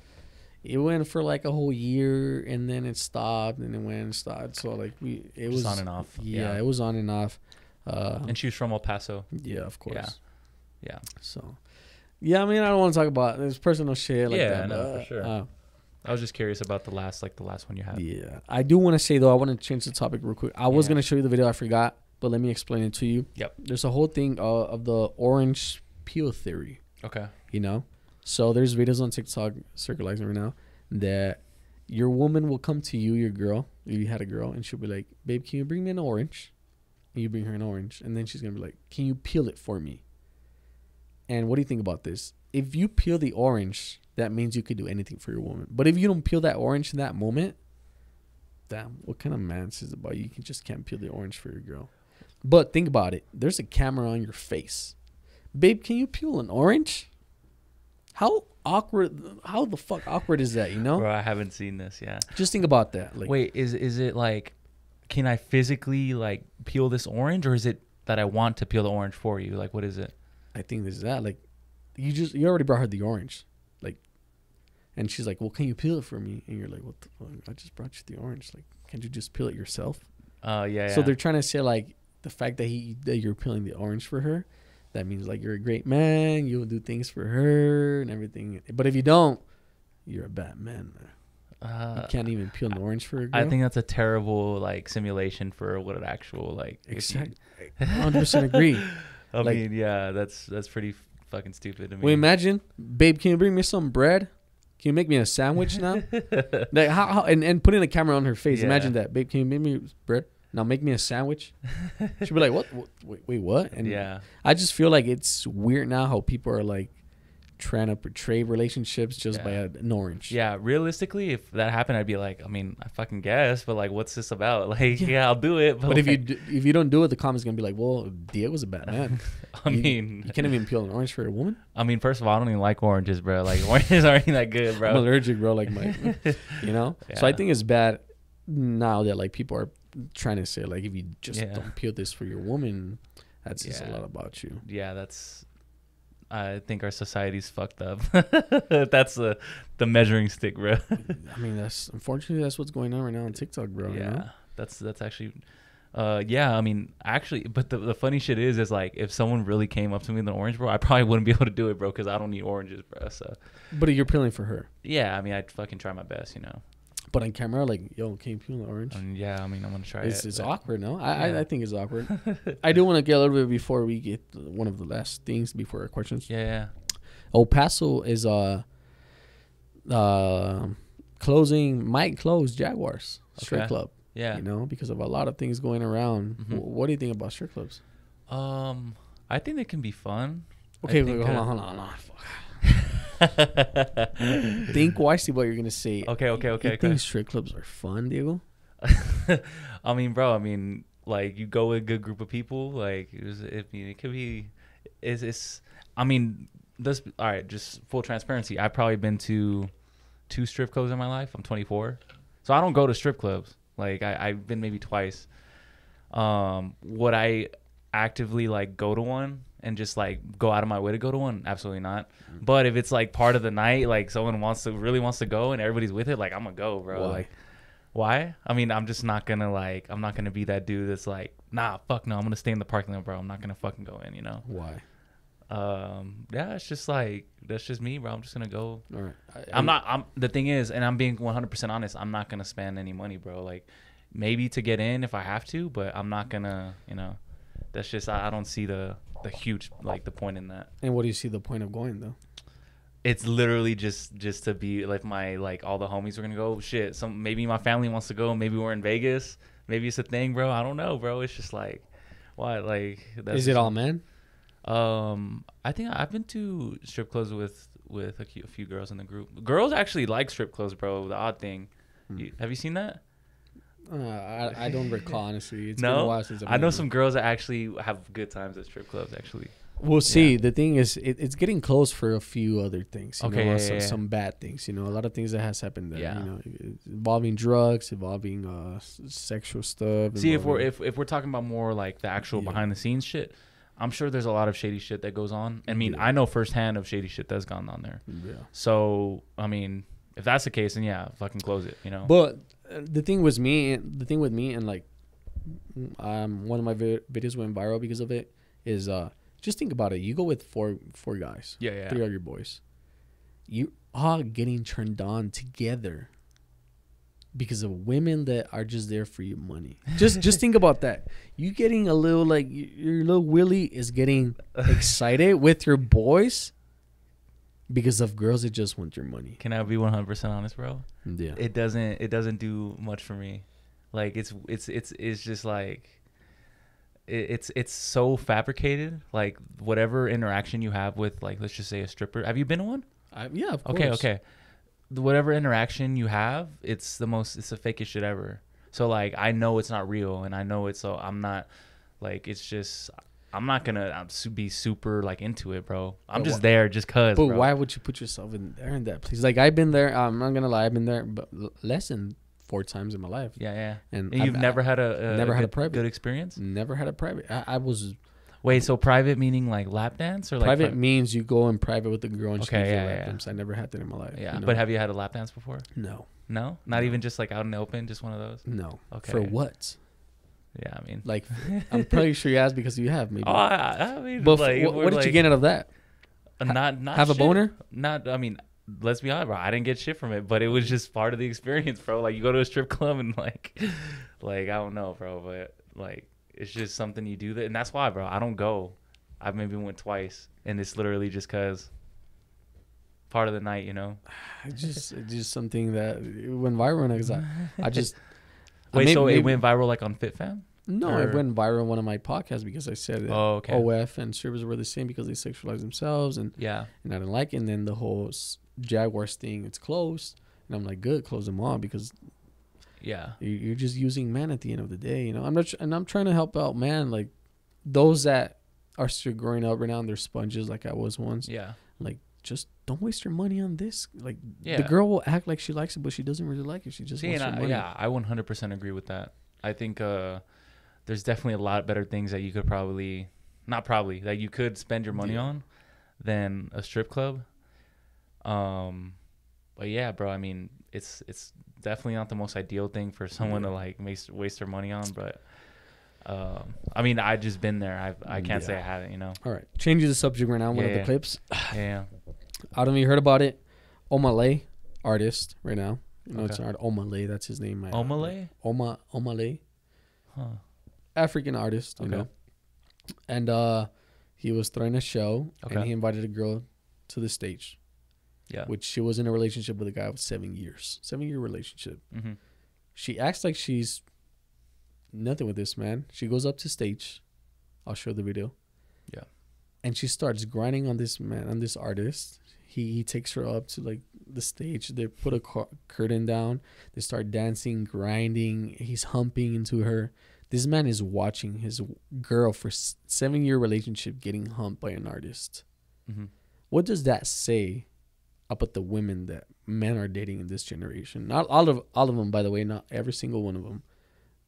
It went for like a whole year, and then it stopped, and it went and stopped. So like it was on and off. Yeah, it was on and off. And she was from El Paso. Yeah, of course. Yeah. So, yeah, I mean, I don't want to talk about this personal shit like that. No, for sure. I was just curious about the last one you had. Yeah, I do want to say though, I want to change the topic real quick. I was gonna show you the video, I forgot, but let me explain it to you. Yep. There's a whole thing of the orange peel theory. Okay. You know. So there's videos on TikTok circulating right now that your woman will come to you, your girl, if you had a girl, and she'll be like, babe, can you bring me an orange? And you bring her an orange. And then she's going to be like, can you peel it for me? And what do you think about this? If you peel the orange, that means you could do anything for your woman. But if you don't peel that orange in that moment, damn, what kind of man says about you? You just can't peel the orange for your girl. But think about it. There's a camera on your face. Babe, can you peel an orange? How the fuck awkward is that, you know? Bro, I haven't seen this, yeah. Just think about that. Like, wait, is it like, can I physically like peel this orange, or is it that I want to peel the orange for you? Like, what is it? I think this is that. Like, you already brought her the orange. Like, and she's like, well, can you peel it for me? And you're like, what the fuck? I just brought you the orange. Like, can't you just peel it yourself? Yeah. So they're trying to say like the fact that you're peeling the orange for her, that means like you're a great man, you'll do things for her and everything. But if you don't, you're a bad man. You can't even peel an orange for a girl. I think that's a terrible like simulation for what an actual like. Exactly. 100% agree. I mean, yeah, that's pretty fucking stupid to me. Well, imagine, babe, can you bring me some bread? Can you make me a sandwich now? Like how and putting a camera on her face. Yeah. Imagine that, babe. Can you make me bread? Now make me a sandwich. She'll be like, what? Wait, what? And yeah, I just feel like it's weird now how people are like trying to portray relationships just by an orange. Yeah, realistically, if that happened, I'd be like, I mean, I fucking guess, but like, what's this about? Like, yeah I'll do it. But like, if you don't do it, the comments gonna be like, well, Diego's a bad man. You can't even peel an orange for a woman. I mean, first of all, I don't even like oranges, bro. Like, oranges aren't even that good, bro. I'm allergic, bro. Like you know. Yeah. So I think it's bad now that like people are trying to say like, if you just don't peel this for your woman, that says a lot about you. Yeah, I think our society's fucked up. That's the measuring stick, bro. I mean, unfortunately that's what's going on right now on TikTok, bro. Yeah, you know? that's actually, I mean, actually, but the funny shit is like if someone really came up to me with an orange, bro, I probably wouldn't be able to do it, bro, because I don't need oranges, bro. So, but you're peeling for her. Yeah, I mean, I'd fucking try my best, you know. But on camera, like, yo, can you peel an orange? Yeah, I mean, I'm gonna try it. It's awkward, no? I think it's awkward. I do want to get a little bit before we get one of the last things before our questions. Yeah. Oh, Paso is might close Jaguars strip club. Yeah. You know, because of a lot of things going around. Mm-hmm. What do you think about strip clubs? I think they can be fun. Okay, hold on. Think wisely what you're gonna say. Okay. You think strip clubs are fun, Diego? I mean, bro. Like you go with a good group of people. Like it could be. I mean, this. All right, just full transparency. I've probably been to 2 strip clubs in my life. I'm 24, so I don't go to strip clubs. Like I've been maybe twice. What I actively like go to one and just like go out of my way to go to one, absolutely not. But if it's like part of the night, like someone really wants to go and everybody's with it, like I'm gonna go, bro. Why? Like, why? I mean, I'm just not gonna like, I'm not gonna be that dude that's like, nah, fuck no, I'm gonna stay in the parking lot, bro. I'm not gonna fucking go in, you know? Why? Yeah, it's just like, that's just me, bro. I'm just gonna go. All right. I'm the thing is, and I'm being 100% honest, I'm not gonna spend any money, bro. Like, maybe to get in if I have to, but I'm not gonna, you know, that's just, I don't see the huge, like, the point in that. And what do you see the point of going, though? It's literally just to be like all the homies are gonna go. Shit, maybe my family wants to go. Maybe we're in Vegas. Maybe it's a thing, bro. I don't know, bro. It's just like, why? Like, Is it all men? I think I've been to strip clubs with a few girls in the group. Girls actually like strip clubs, bro. The odd thing. Have you seen that? I don't recall, honestly. It's No? been a while since I know some girls that actually have good times at strip clubs, actually. We'll see. The thing is, it's getting close for a few other things. You Okay, know, yeah. some bad things. You know, a lot of things that has happened there. Yeah. You know, involving drugs, involving sexual stuff. See, if we're talking about more like the actual behind the scenes shit, I'm sure there's a lot of shady shit that goes on. I mean, I know firsthand of shady shit that's gone on there. Yeah. So, I mean, if that's the case, then yeah, fucking close it, you know? But the thing with me, and like, one of my videos went viral because of it, is just think about it. You go with four guys. Yeah. 3 other boys. You are getting turned on together because of women that are just there for your money. Just think about that. You getting a little, like, your little Willie is getting excited with your boys because of girls that just want your money. Can I be 100% honest, bro? Yeah. It doesn't do much for me. Like, it's just like, it's so fabricated. Like, whatever interaction you have with, like, let's just say a stripper. Have you been to one? Yeah, of course. Okay. Whatever interaction you have, it's the fakest shit ever. So, like, I know it's not real, and I know it's, so I'm not, like, it's just, I'm not gonna be super, like, into it, bro. I'm just there just cause, But bro. why would you put yourself in that place? Like, I've been there. I'm not gonna lie, I've been there, but less than 4 times in my life. Yeah. And you've never had a private good experience? Never had a private. I was. Wait, so private meaning like lap dance, or like private means you go in private with the girl and she Okay, gives you yeah, lap yeah. dance. I never had that in my life. Yeah, you know? but have you had a lap dance before? No. No, not even just like out in the open, just one of those. No. Okay. For what? Yeah, I mean, Like, I'm pretty sure you asked because you have, maybe. oh, I mean, But like, what did you get out of that? Not have shit. a boner? Not. I mean, let's be honest, bro. I didn't get shit from it, but it was just part of the experience, bro. Like, you go to a strip club and like I don't know, bro, but like it's just something you do that, and that's why, bro. I don't go. I maybe went twice, and it's literally just cause part of the night, you know. It's just something that it went viral, because I just. Wait, so it went viral like on FitFam? No, it went viral on one of my podcasts because I said that okay. OF and strippers were the same because they sexualize themselves, and Yeah. and I didn't like it. And then the whole Jaguars thing, it's closed, and I'm like, good, close them all, because Yeah. you're just using men at the end of the day, you know. I'm trying to help out, man, like those that are still growing up right now and they're sponges like I was once. Yeah. Like, just don't waste your money on this. Like, Yeah. the girl will act like she likes it, but she doesn't really like it. She just wants your money. Yeah, I 100% agree with that. I think there's definitely a lot better things that you could that you could spend your money on than a strip club. But yeah, bro, I mean, it's definitely not the most ideal thing for someone to like waste their money on, but I mean, I just been there. I can't say I haven't, you know. All right, changing the subject right now. One of the clips. Yeah. I don't know if you heard about it. Omale, artist right now. You know, Okay. it's an art. Omale, that's his name. Omale? Omale. Huh. African artist, you know. And he was throwing a show, and he invited a girl to the stage. Yeah. Which she was in a relationship with a guy of 7 years. 7-year relationship. Mm-hmm. She acts like she's nothing with this man. She goes up to stage. I'll show the video. Yeah. And she starts grinding on this man, on this artist. He takes her up to like the stage. They put a curtain down. They start dancing, grinding. He's humping into her. This man is watching his girl for 7-year relationship getting humped by an artist. Mm-hmm. What does that say about the women that men are dating in this generation? Not all of them, by the way, not every single one of them.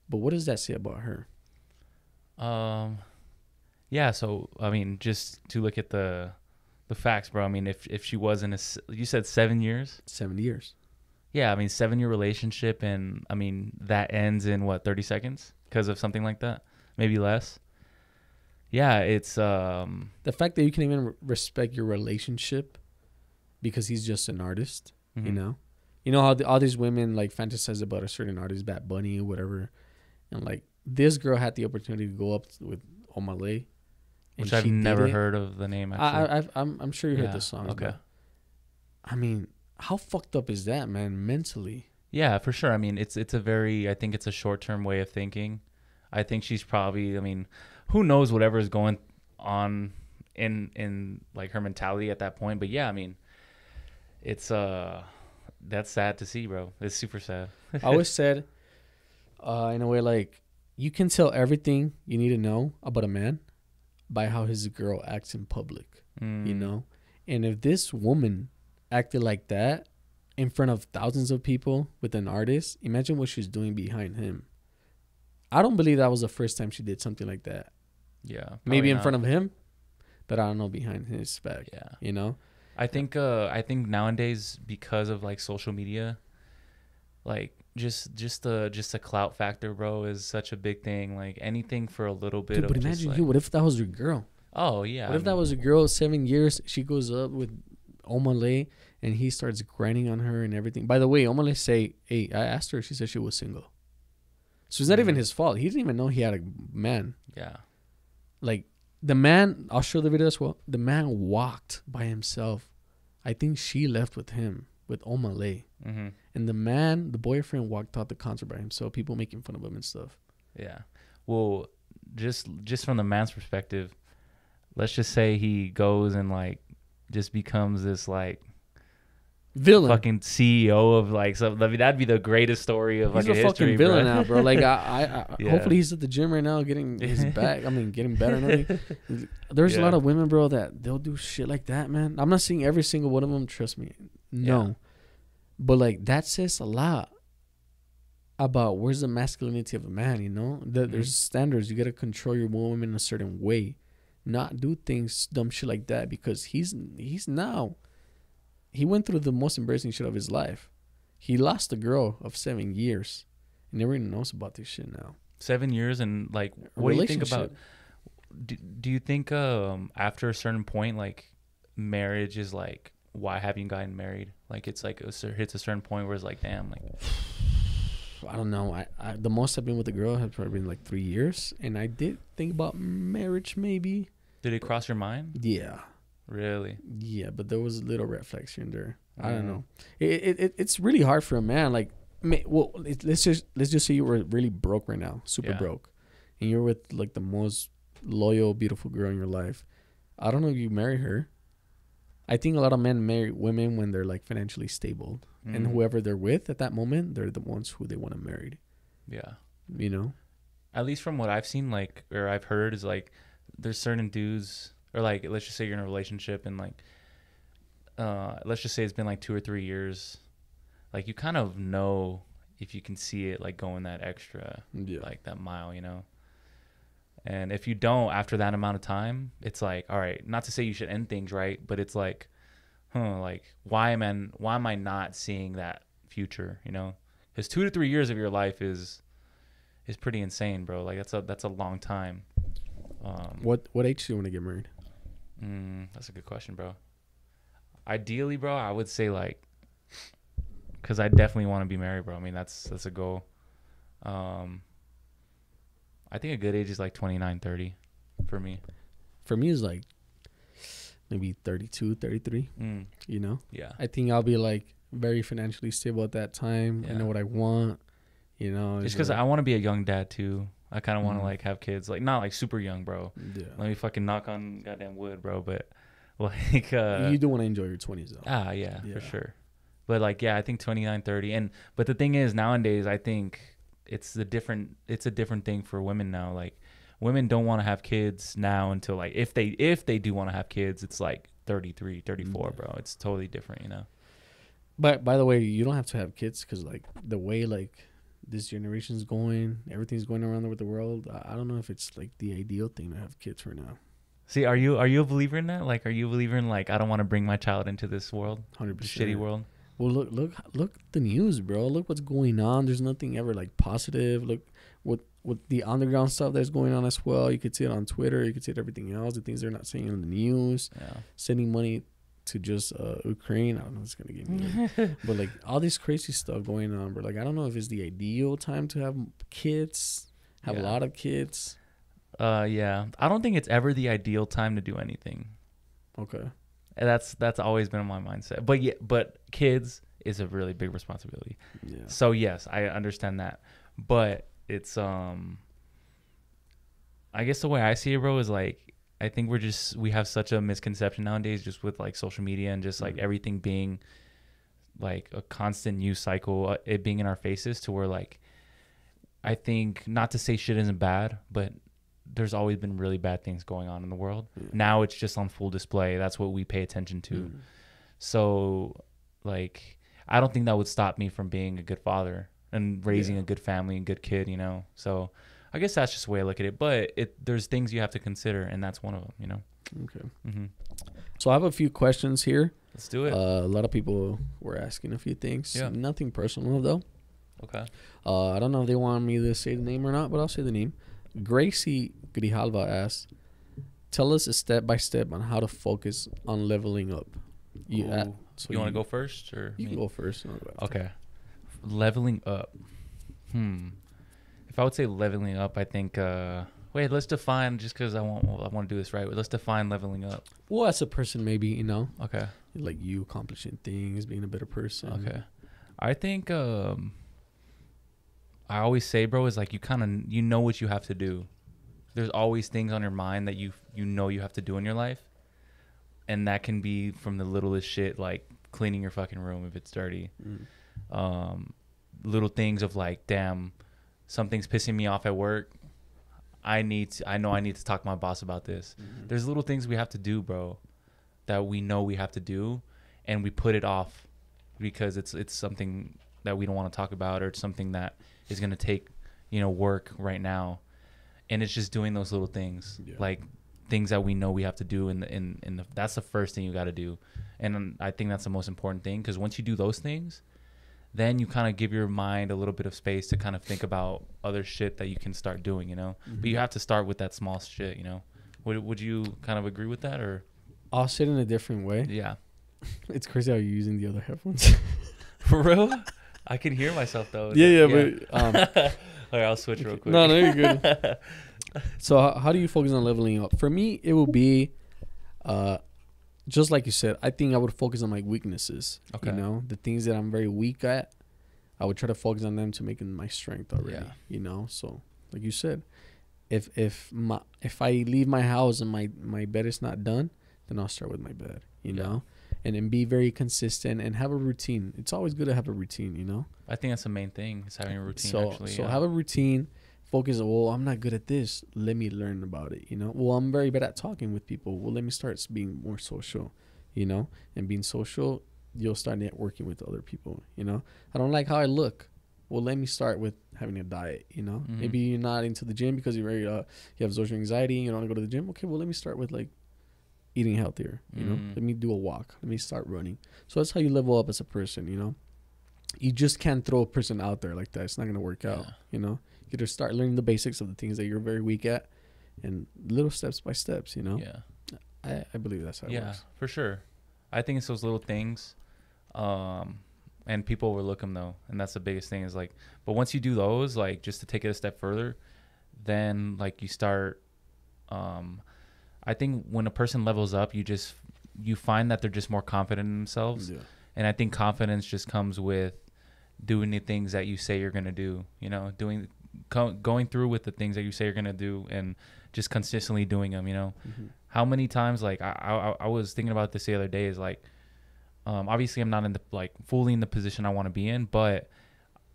But what does that say about her? Yeah. So I mean, just to look at the facts, bro. I mean, if she was in you said 7 years. 7 years. Yeah, I mean, 7-year relationship, and I mean that ends in what, 30 seconds because of something like that, maybe less. Yeah, it's The fact that you can even respect your relationship because he's just an artist, you know how all these women like fantasize about a certain artist, Bad Bunny or whatever, and like this girl had the opportunity to go up with Omale, which I've never heard of the name. Actually, I'm sure you heard the song. Okay, I mean, how fucked up is that, man, mentally? Yeah, for sure. I mean, it's a very, I think it's a short-term way of thinking. I think she's probably, I mean, who knows whatever is going on in like her mentality at that point. But yeah, I mean, it's that's sad to see, bro. It's super sad. I always said, in a way, like, you can tell everything you need to know about a man by how his girl acts in public, you know? And if this woman acted like that in front of thousands of people with an artist, imagine what she's doing behind him. I don't believe that was the first time she did something like that. Yeah. Maybe in front of him, but I don't know behind his back. Yeah. You know? I think nowadays, because of like social media, like just a clout factor, bro, is such a big thing. Like anything for a little bit. Dude, but imagine you. What if that was your girl? Oh yeah. What if that was a girl? 7 years. She goes up with Omale and he starts grinding on her and everything. By the way, Omale say, "Hey, I asked her. She said she was single." So it's not even his fault. He didn't even know he had a man. Yeah. Like the man, I'll show the video as well. The man walked by himself. I think she left with him, with Omale. Mm-hmm. And the man, the boyfriend, walked out the concert by himself. People making fun of him and stuff. Yeah. Well, just from the man's perspective, let's just say he goes and like just becomes this like villain, fucking CEO of like something. I mean, that'd be the greatest story of like history. He's a fucking villain now, bro. Like I Yeah. Hopefully he's at the gym right now, getting his back. I mean, getting better and everything. There's a lot of women, bro, that they'll do shit like that, man. I'm not saying every single one of them. Trust me, no. Yeah. But like that says a lot about where's the masculinity of a man. You know, there's standards. You gotta control your woman in a certain way, not do things dumb shit like that because he's now. He went through the most embarrassing shit of his life. He lost a girl of 7 years. And everyone knows about this shit now. 7 years and like, what do you think about? Do you think after a certain point, like marriage is like, why haven't you gotten married? Like it's like hits a certain point where it's like, damn, like. I don't know. I the most I've been with a girl has probably been like 3 years, and I did think about marriage maybe. Did it cross your mind? Yeah. Really? Yeah, but there was little red flags here and there. I don't know. It's really hard for a man. Like, let's just say you were really broke right now, super broke, and you're with like the most loyal, beautiful girl in your life. I don't know if you marry her. I think a lot of men marry women when they're like financially stable, and whoever they're with at that moment, they're the ones who they want to marry. Yeah, you know. At least from what I've seen, like, or I've heard, is like there's certain dudes. Or like, let's just say you're in a relationship and like, let's just say it's been like 2 or 3 years. Like you kind of know if you can see it like going that extra, like that mile, you know? And if you don't after that amount of time, it's like, all right, not to say you should end things, right? But it's like, like why am I not seeing that future, you know? Because 2 to 3 years of your life is pretty insane, bro. Like that's a long time. What age do you want to get married? That's a good question, bro. Ideally, bro, I would say like, because I definitely want to be married, bro. I mean, that's a goal. I think a good age is like 29, 30 for me. For me, it's like maybe 32, 33, you know? Yeah. I think I'll be like very financially stable at that time. I know what I want, you know? Just because I want to be a young dad too. I kind of want to like have kids, like not like super young, bro. Yeah. Let me fucking knock on goddamn wood, bro. But like, you do want to enjoy your 20s though. Yeah, for sure. But like, yeah, I think 29, 30. But the thing is, nowadays, I think it's a different thing for women now. Like, women don't want to have kids now until like if they do want to have kids, it's like 33, 34, bro. It's totally different, you know. But by the way, you don't have to have kids because like the way like this generation's going, everything's going around with the world. I don't know if it's like the ideal thing to have kids for now. See, are you a believer in that? Like, are you a believer in like I don't want to bring my child into this world, 100%. this shitty world? Well, look at the news, bro. Look what's going on. There's nothing ever like positive. Look with the underground stuff that's going on as well. You could see it on Twitter. You could see it everything else. The things they're not saying on the news. Yeah. Sending money to just Ukraine. I don't know if it's gonna get me, but like all this crazy stuff going on, bro. Like I don't know if it's the ideal time to have kids, have a lot of kids. Yeah. I don't think it's ever the ideal time to do anything. Okay. And that's always been my mindset. But kids is a really big responsibility. Yeah. So yes, I understand that. But it's I guess the way I see it, bro, is like I think we have such a misconception nowadays just with like social media and just like everything being like a constant news cycle, it being in our faces to where like I think not to say shit isn't bad, but there's always been really bad things going on in the world. Now it's just on full display. That's what we pay attention to. So like I don't think that would stop me from being a good father and raising a good family and good kid, you know. So I guess that's just the way I look at it. But there's things you have to consider, and that's one of them, you know. Okay. Mm-hmm. So I have a few questions here. Let's do it. A lot of people were asking a few things. Yeah. Nothing personal though. Okay. I don't know if they want me to say the name or not, but I'll say the name. Gracie Grijalva asks, tell us a step-by-step on how to focus on leveling up. You want to go first? Or you can go first. And I'll go after. Okay. Leveling up. If I would say leveling up, I think... wait, let's define, just because I want to do this right. Let's define leveling up. Well, as a person, maybe, you know. Okay. Like you accomplishing things, being a better person. Okay. I think... I always say, bro, is like you know what you have to do. There's always things on your mind that you know you have to do in your life. And that can be from the littlest shit, like cleaning your fucking room if it's dirty. Little things of like, damn, something's pissing me off at work. I know I need to talk to my boss about this. There's little things we have to do, bro, that we know we have to do, and we put it off because it's something that we don't want to talk about, or it's something that is going to take, work right now. And it's just doing those little things, like things that we know we have to do. That's the first thing you got to do. And I think that's the most important thing, because once you do those things, then you kind of give your mind a little bit of space to kind of think about other shit that you can start doing, But you have to start with that small shit, Would you kind of agree with that, or? I'll say it in a different way. Yeah. It's crazy how you're using the other headphones. For real? I can hear myself though. But all right, I'll switch real quick. No, you're good. So how do you focus on leveling up? For me, it will be just like you said. I think I would focus on my weaknesses. Okay. The things that I'm very weak at, I would try to focus on them to make them my strength already. Yeah. So like you said, if I leave my house and my bed is not done, then I'll start with my bed. You know. And then be very consistent and have a routine. It's always good to have a routine, I think that's the main thing, is having a routine. So have a routine. Focus. Well, I'm not good at this. Let me learn about it. Well, I'm very bad at talking with people. Well, let me start being more social. And being social, you'll start networking with other people. I don't like how I look. Well, let me start with having a diet. Maybe you're not into the gym because you're very you have social anxiety and you don't want to go to the gym. Okay, well, let me start with like eating healthier, let me do a walk, let me start running. So that's how you level up as a person. You just can't throw a person out there like that. It's not going to work out. You just start learning the basics of the things that you're very weak at, and little steps by steps. I believe that's how it works. For sure. I think it's those little things, and people overlook them though, and that's the biggest thing is like, but once you do those, like, just to take it a step further, then like you start I think when a person levels up, you find that they're just more confident in themselves. And I think confidence just comes with doing the things that you say you're going to do, going through with the things that you say you're going to do, and just consistently doing them, How many times, like, I was thinking about this the other day, is like, obviously I'm not in the, like, fully in the position I want to be in, but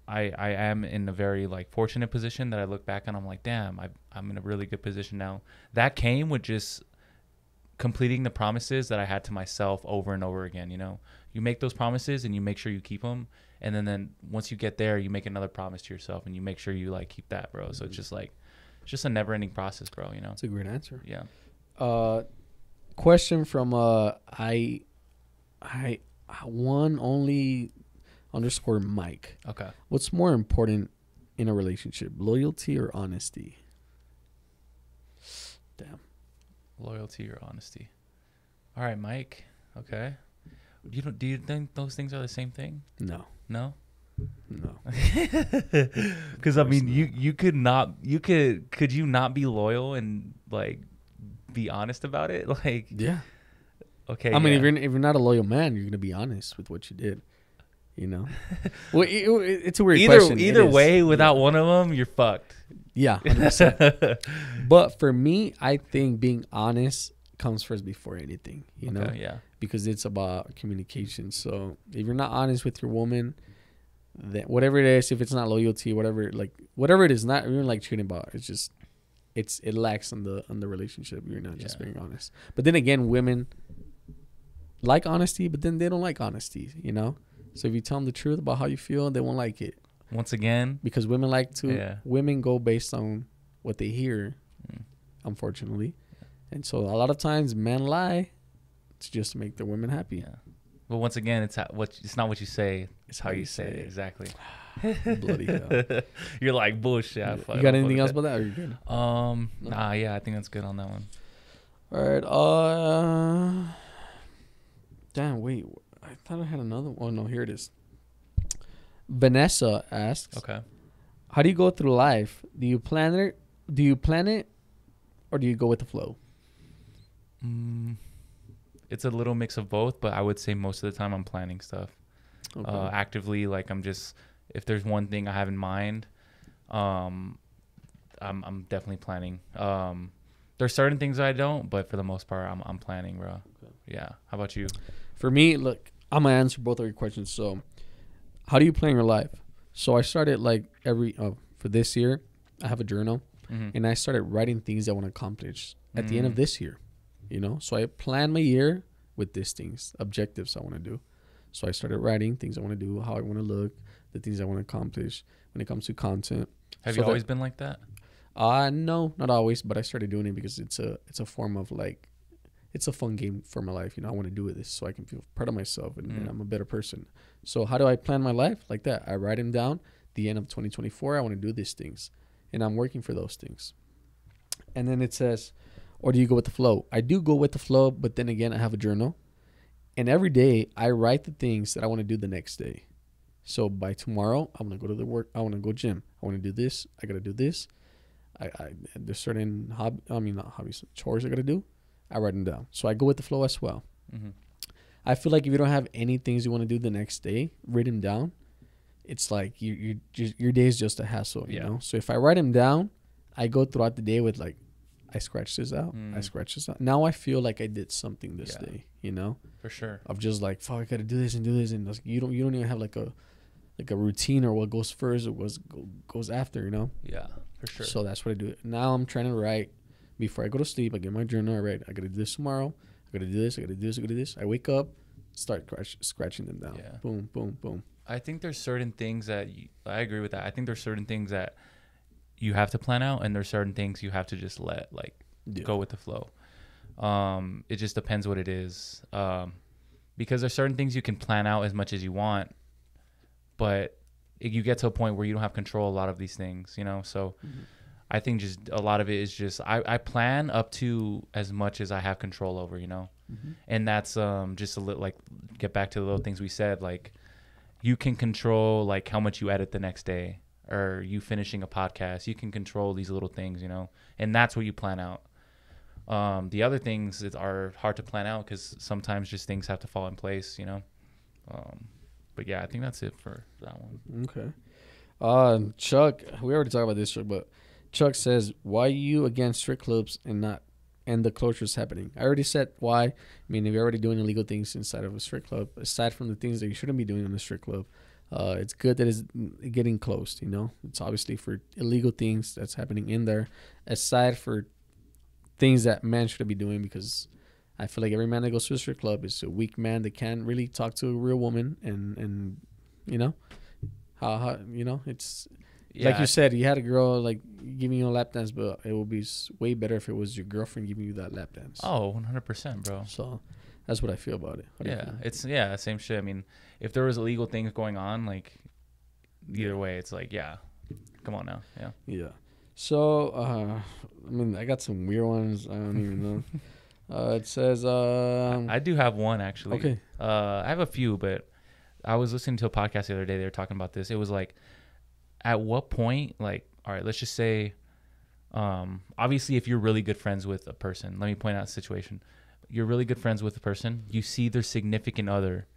I am in a very, like, fortunate position that I look back and I'm like, damn, I'm in a really good position now. That came with just completing the promises that I had to myself over and over again. You know, you make those promises and you make sure you keep them. And then once you get there, you make another promise to yourself and you make sure you like keep that, bro. So it's just like, it's just a never ending process, bro. You know, That's a great answer. Yeah. Question from I one only _ Mike. Okay. What's more important in a relationship, loyalty or honesty? Damn. Loyalty or honesty. All right, Mike. Okay. Do you think those things are the same thing? No. No. Because I mean, could you not be loyal and like be honest about it? Like, yeah. Okay. I mean, if you're not a loyal man, you're gonna be honest with what you did. You know. Well, it's a weird question. Either way, without one of them, you're fucked. Yeah, 100%. But for me, I think being honest comes first before anything. You know. Yeah. Because it's about communication. So if you're not honest with your woman, then whatever it is, if it's not loyalty, whatever it is, not even like cheating about, it's just it lacks on the relationship. You're not just being honest. But then again, women like honesty, but then they don't like honesty, you know? So if you tell them the truth about how you feel, they won't like it. Once again, because women go based on what they hear, unfortunately. And so a lot of times men lie to just to make the women happy. Yeah. But once again, it's not what you say, it's how you say it. Exactly. Bloody hell. You're like bullshit. You got anything else about that, or you good? Nah, yeah, I think that's good on that one. All right. Damn, wait. I thought I had another one. Oh, no, here it is. Vanessa asks, okay, how do you go through life? Do you plan it? Or do you go with the flow? It's a little mix of both, but I would say most of the time I'm planning stuff. Okay. Actively, like if there's one thing I have in mind, I'm definitely planning. There's certain things I don't, but for the most part, I'm planning, bro. Okay. Yeah. How about you? For me, look, I'm gonna answer both of your questions. So, how do you plan your life? So I started for this year, I have a journal, and I started writing things I want to accomplish at the end of this year. You know, so I plan my year with these things, objectives I want to do. So I started writing things I want to do, how I want to look, the things I want to accomplish when it comes to content. Have you always been like that? No, not always, but I started doing it because it's a form of it's a fun game for my life. You know, I want to do this so I can feel proud of myself and I'm a better person. So how do I plan my life? Like that. I write them down. The end of 2024, I want to do these things, and I'm working for those things. And then it says, or do you go with the flow? I do go with the flow, but then again, I have a journal. And every day, I write the things that I want to do the next day. So by tomorrow, I want to go to the work. I want to go gym. I want to do this. I got to do this. There's certain chores I got to do. I write them down. So I go with the flow as well. Mm-hmm. I feel like if you don't have any things you want to do the next day, write them down. It's like your day is just a hassle, you know? So if I write them down, I go throughout the day with I scratch this out. I scratch this out. Now I feel like I did something this day, you know? For sure. Of just fuck, I got to do this and do this. And you don't even have a routine or what goes first or what goes after, you know? Yeah, for sure. So that's what I do. Now I'm trying to write before I go to sleep. I get my journal. I write, I got to do this tomorrow. I got to do this. I got to do this. I got to do this. I wake up, start scratching them down. Yeah. Boom, boom, boom. I think there's certain things that I agree with that. I think there's certain things that you have to plan out, and there's certain things you have to just let go with the flow. It just depends what it is. Because there's certain things you can plan out as much as you want, but you get to a point where you don't have control of a lot of these things, you know? So I think just a lot of it is just I plan up to as much as I have control over, you know? And that's just a little get back to the little things we said, you can control how much you edit the next day, or you finishing a podcast. You can control these little things, you know, and that's what you plan out. The other things are hard to plan out because sometimes just things have to fall in place, you know. But yeah, I think that's it for that one. Okay. Chuck, we already talked about this, but Chuck says, why you against strip clubs and the closures happening? I already said why. I mean, if you're already doing illegal things inside of a strip club, aside from the things that you shouldn't be doing in a strip club, it's good that it's getting closed, you know. It's obviously for illegal things that's happening in there, aside for things that men shouldn't be doing, because I feel like every man that goes to a strip club is a weak man that can't really talk to a real woman, and you know, how you know it's. Yeah. Like you said, you had a girl like giving you a lap dance, but it would be way better if it was your girlfriend giving you that lap dance. Oh, 100%, bro. So that's what I feel about it. It's same shit. I mean, if there was illegal things going on, like either way, it's like, yeah, come on now. Yeah. Yeah. So, I mean, I got some weird ones. I don't even know. It says, I do have one actually. Okay. I have a few, but I was listening to a podcast the other day. They were talking about this. It was like, at what point, like, all right, let's just say, obviously, if you're really good friends with a person, let me point out a situation. You're really good friends with a person. You see their significant other,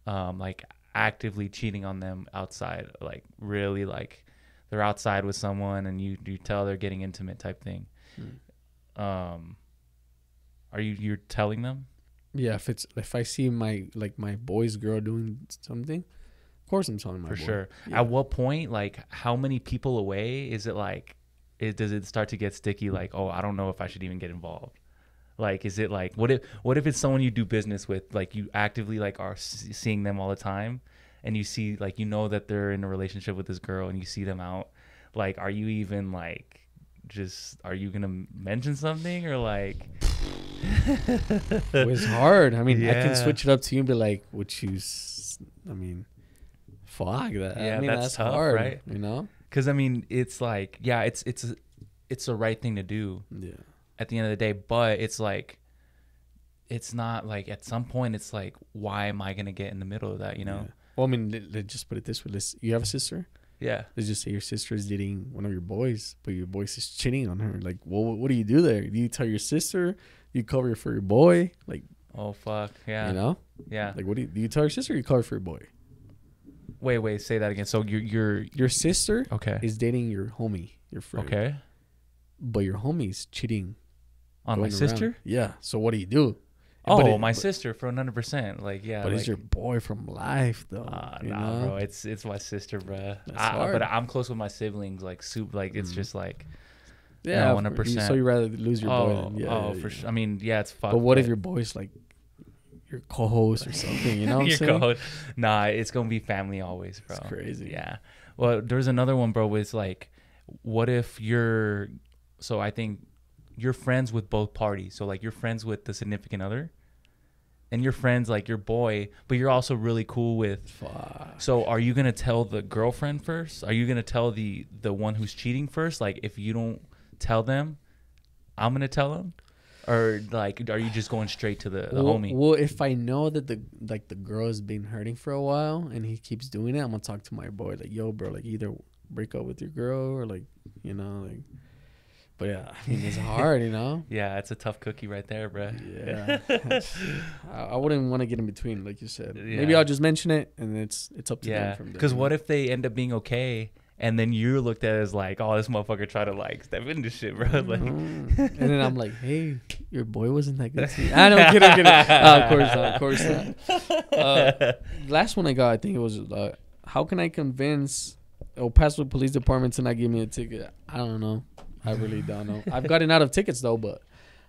like, actively cheating on them outside, like, really, like, they're outside with someone, and you tell they're getting intimate type thing. Are you're telling them? Yeah, if I see my boy's girl doing something. Of course I'm telling my boy. For sure. Yeah. At what point, like, how many people away is it like, does it start to get sticky? Like, oh, I don't know if I should even get involved. Like, is it like, what if it's someone you do business with, like you actively like are seeing them all the time, and you see like, you know that they're in a relationship with this girl and you see them out, like, are you even like, are you going to mention something or like? It's hard. I mean, I can switch it up to you and be like, I mean, fuck that. Yeah, I mean, that's tough, hard, right? You know? Because I mean, it's like, yeah, it's the right thing to do. Yeah. At the end of the day, but it's like, it's not like at some point it's like, why am I gonna get in the middle of that? You know? Yeah. Well, I mean, let's just put it this way: you have a sister. Yeah. Let's just say your sister is dating one of your boys, but your boy is cheating on her. Like, well, what do you do there? Do you tell your sister? You cover for your boy? Like, oh fuck, yeah. You know? Yeah. Like, what do you tell your sister? Or you cover for your boy? Wait, say that again. So your sister is dating your homie, your friend. Okay. But your homie's cheating on my sister? Around. Yeah. So what do you do? Oh, my sister for 100%. Like, yeah. But like, it's your boy from life, though. Nah, bro. It's my sister, bro. Hard. But I'm close with my siblings. Like, it's just like, yeah, 100%. So you rather lose your boy than for sure. I mean, yeah, it's fucked. But what if your boy's like your co-host or something? You know what I'm saying? Co-host. Nah, it's gonna be family always, bro. It's crazy. Yeah. Well, there's another one, bro. It's like, what if so I think you're friends with both parties. So like you're friends with the significant other, and you're friends like your boy, but you're also really cool with. Fuck. So are you gonna tell the girlfriend first? Are you gonna tell the one who's cheating first? Like, if you don't tell them, I'm gonna tell them, or like, are you just going straight to the homie? Well, if I know that the girl has been hurting for a while and he keeps doing it, I'm gonna talk to my boy like, yo, bro, like either break up with your girl or like, you know, like. But yeah, I mean, it's hard, you know. Yeah, it's a tough cookie right there, bro. Yeah, I wouldn't want to get in between, like you said. Yeah. Maybe I'll just mention it, and it's up to them from there. Because what if they end up being okay, and then you're looked at as like, oh, this motherfucker tried to like step into shit, bro. Like, and then I'm like, hey, your boy wasn't that good to me. I don't get it. Of course not. Last one I got, I think it was, how can I convince Paso Police Department to not give me a ticket? I don't know. I really don't know. I've gotten out of tickets though, but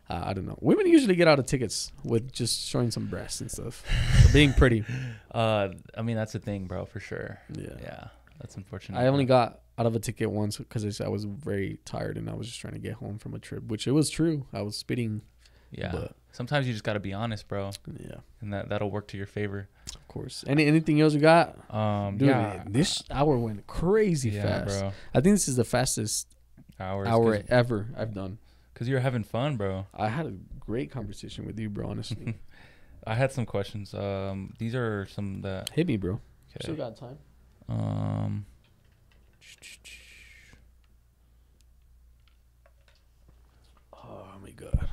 I don't know. Women usually get out of tickets with just showing some breasts and stuff, or being pretty. I mean, that's the thing, bro, for sure. Yeah, that's unfortunate. I only got out of a ticket once because I was very tired and I was just trying to get home from a trip, which it was true. I was spitting. Yeah. But sometimes you just got to be honest, bro. Yeah. And that'll work to your favor. Of course. Anything else you got? Dude, yeah. This hour went crazy fast. Bro. I think this is the fastest hour ever I've done. Because you're having fun, bro. I had a great conversation with you, bro, honestly. I had some questions. These are some that... Hit me, bro. Okay. Still got time. Oh, my God.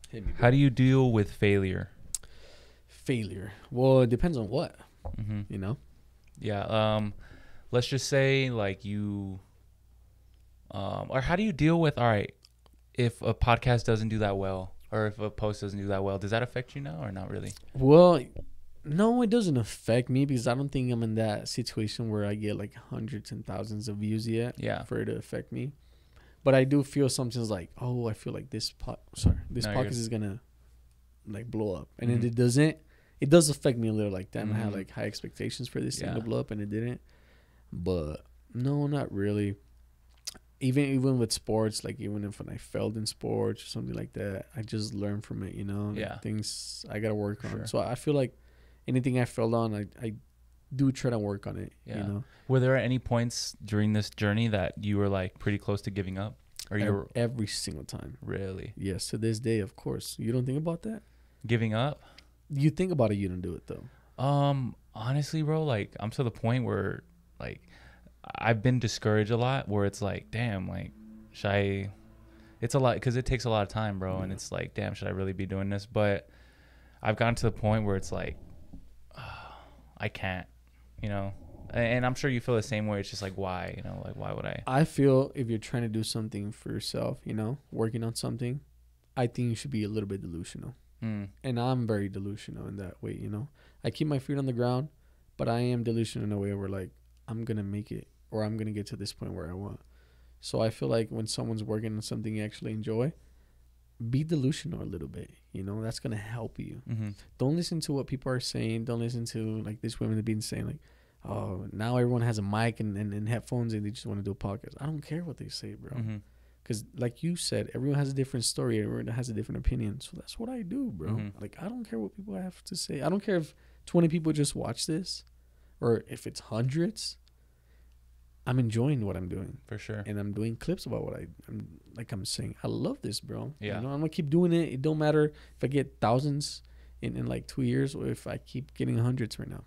Hit me, bro. How do you deal with failure? Failure? Well, it depends on what. Mm-hmm. You know? Yeah. Let's just say, like, you... or how do you deal with, all right, if a podcast doesn't do that well, or if a post doesn't do that well, does that affect you now or not really? Well, no, it doesn't affect me because I don't think I'm in that situation where I get like hundreds and thousands of views yet for it to affect me. But I do feel sometimes like, oh, I feel like this podcast is gonna like blow up, and then it doesn't. It does affect me a little. Like, damn, I had like high expectations for this thing to blow up, and it didn't. But no, not really. Even with sports, like even if when I failed in sports or something like that, I just learned from it, you know. Like things I gotta work on. So I feel like anything I failed on, I do try to work on it. You know. Were there any points during this journey that you were like pretty close to giving up? Or every single time. Really? Yes, to this day, of course. You don't think about that? Giving up? You think about it, you don't do it though. Honestly, bro, like I'm to the point where like I've been discouraged a lot, where it's like, damn, like should I? It's a lot because it takes a lot of time, bro, and it's like, damn, should I really be doing this? But I've gotten to the point where it's like, I can't, you know. And I'm sure you feel the same way. It's just like, why, you know, like why would I? I feel if you're trying to do something for yourself, you know, working on something, I think you should be a little bit delusional. And I'm very delusional in that way, you know. I keep my feet on the ground, but I am delusional in a way where like I'm gonna make it, or I'm gonna get to this point where I want. So I feel like when someone's working on something you actually enjoy, be delusional a little bit, you know. That's gonna help you. Don't listen to what people are saying. Don't listen to like these women have been saying like, oh, now everyone has a mic and headphones and they just want to do a podcast. I don't care what they say, bro. Because like you said, everyone has a different story. Everyone has a different opinion. So that's what I do, bro. Like, I don't care what people have to say. I don't care if 20 people just watch this or if it's hundreds. I'm enjoying what I'm doing. For sure. And I'm doing clips about what I'm saying. I love this, bro. Yeah. You know, I'm going to keep doing it. It don't matter if I get thousands in like 2 years or if I keep getting hundreds right now.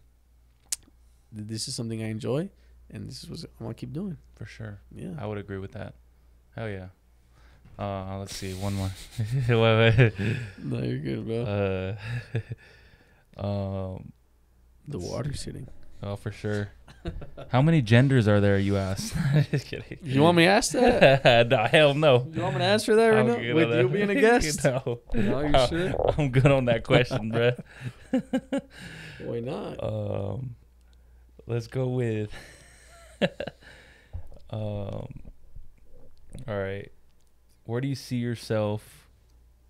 This is something I enjoy, and this is what I want to keep doing. For sure. Yeah. I would agree with that. Hell yeah. Let's see. One more. Wait. No, you're good, bro. The water's hitting. Oh, for sure. How many genders are there, you asked? Just kidding. You want me to ask that? No, hell no. You want me to answer that right now? With you being a guest? No. No, you sure? I'm good on that question, bro. Why not? Let's go with... all right. Where do you see yourself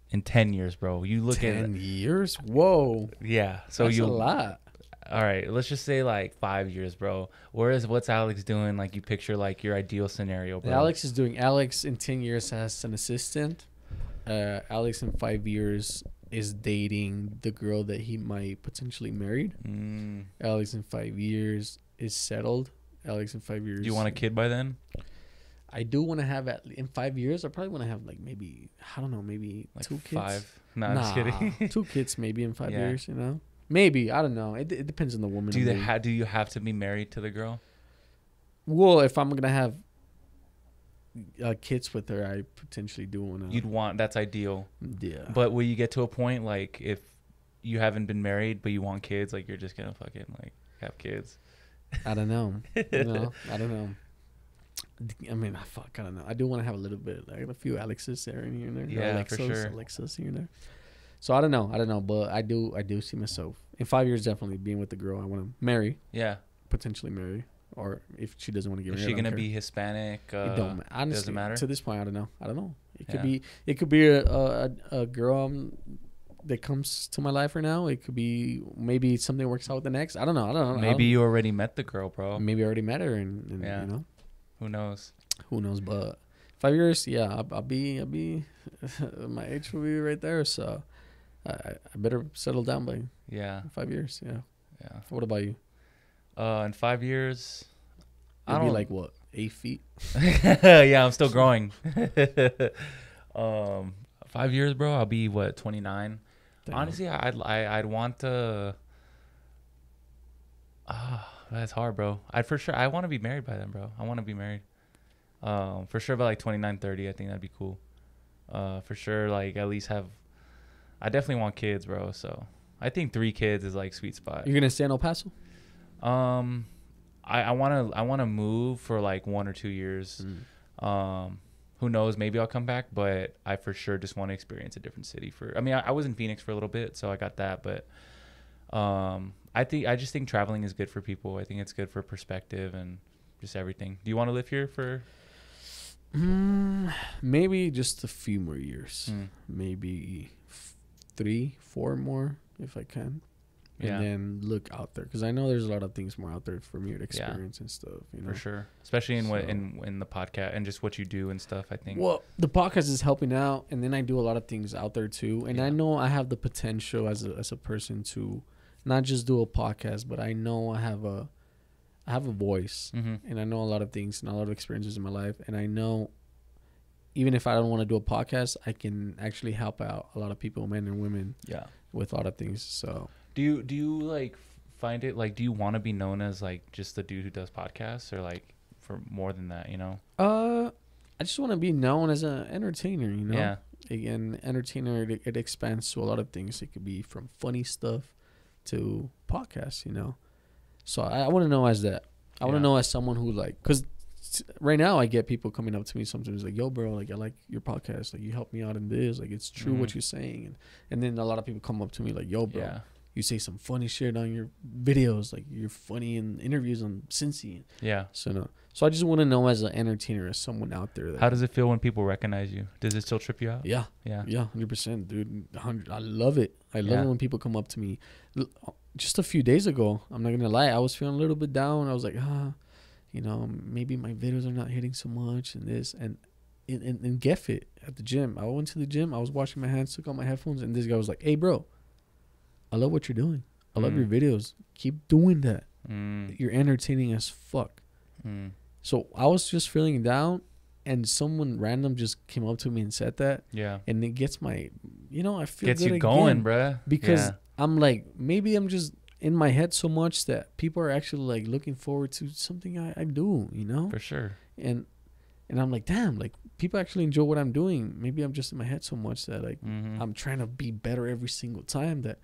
in 10 years, bro? You look 10 years? Whoa. Yeah. So that's a lot. All right. Let's just say like 5 years, bro. What's Alex doing? Like you picture like your ideal scenario, bro. Alex in 10 years has an assistant. Alex in 5 years is dating the girl that he might potentially marry. Alex in 5 years is settled. Alex in 5 years. Do you want a kid by then? I do want to have in 5 years. I probably want to have like maybe, I don't know, maybe like 2 kids. 5. Nah, I'm just kidding. 2 kids maybe in 5 years. You know, maybe, I don't know. It depends on the woman. Do you have to be married to the girl? Well, if I'm gonna have kids with her, I potentially do want to. That's ideal. Yeah. But will you get to a point like if you haven't been married but you want kids, like you're just gonna fucking like have kids? I don't know. No, I don't know. I mean, I don't know. I do want to have a little bit, like a few Alexes there and here and there. Yeah, for sure. Alexis here and there. So I don't know, but I do see myself in 5 years definitely being with the girl I want to marry. Yeah. Potentially marry, or if she doesn't want to get married. Is she gonna be Hispanic? It don't honestly, doesn't matter. To this point, I don't know. It could be a girl that comes to my life right now. It could be maybe something works out with the next. I don't know. Maybe you already met the girl, bro. Maybe I already met her, and yeah. You know. Who knows? But 5 years, yeah, I'll be my age will be right there. So I better settle down by 5 years. Yeah. What about you? In 5 years, I'll be like what, 8 feet? Yeah, I'm still growing. 5 years, bro. I'll be what, 29. Damn. Honestly, I'd want to. That's hard, bro. I want to be married by then, bro. I want to be married. For sure by like 29, 30, I think that'd be cool. For sure, like at least I definitely want kids, bro. So I think 3 kids is like sweet spot. You're gonna stay in El Paso? I wanna move for like 1 or 2 years. Who knows? Maybe I'll come back, but I for sure just want to experience a different city. I was in Phoenix for a little bit, so I got that, but I just think traveling is good for people. I think it's good for perspective and just everything. Do you want to live here for? maybe just a few more years. Maybe 3-4 more if I can. And then look out there, because I know there's a lot of things more out there for me to experience and stuff. You know, for sure. Especially in the podcast and just what you do and stuff. I think. Well, the podcast is helping out, and then I do a lot of things out there too. And I know I have the potential as a person to not just do a podcast, but I know I have a voice, and I know a lot of things and a lot of experiences in my life, and I know even if I don't want to do a podcast, I can actually help out a lot of people, men and women, with a lot of things. So. Do you like find it like, do you want to be known as like just the dude who does podcasts, or like for more than that, you know? I just want to be known as an entertainer, you know? Yeah. Again, entertainer, it expands to a lot of things. It could be from funny stuff to podcasts, you know? So I want to know as that. I want to know as someone who like, because right now I get people coming up to me sometimes like, yo, bro, like I like your podcast. Like you helped me out in this. Like it's true what you're saying. And then a lot of people come up to me like, yo, bro. You say some funny shit on your videos, like you're funny in interviews on Cincy. Yeah. So I just want to know as an entertainer, as someone out there. How does it feel when people recognize you? Does it still trip you out? Yeah. 100%, dude. I love it. I love it when people come up to me. Just a few days ago, I'm not gonna lie, I was feeling a little bit down. I was like, you know, maybe my videos are not hitting so much, and this and Get Fit at the gym. I went to the gym. I was washing my hands, took out my headphones, and this guy was like, "Hey, bro. I love what you're doing. I love your videos. Keep doing that. You're entertaining as fuck." So I was just feeling down, and someone random just came up to me and said that. Yeah. And it gets my, you know, I feel gets good you going, bruh. Because I'm like, maybe I'm just in my head so much that people are actually like looking forward to something I do, you know? For sure. And I'm like, damn, like people actually enjoy what I'm doing. Maybe I'm just in my head so much that like I'm trying to be better every single time that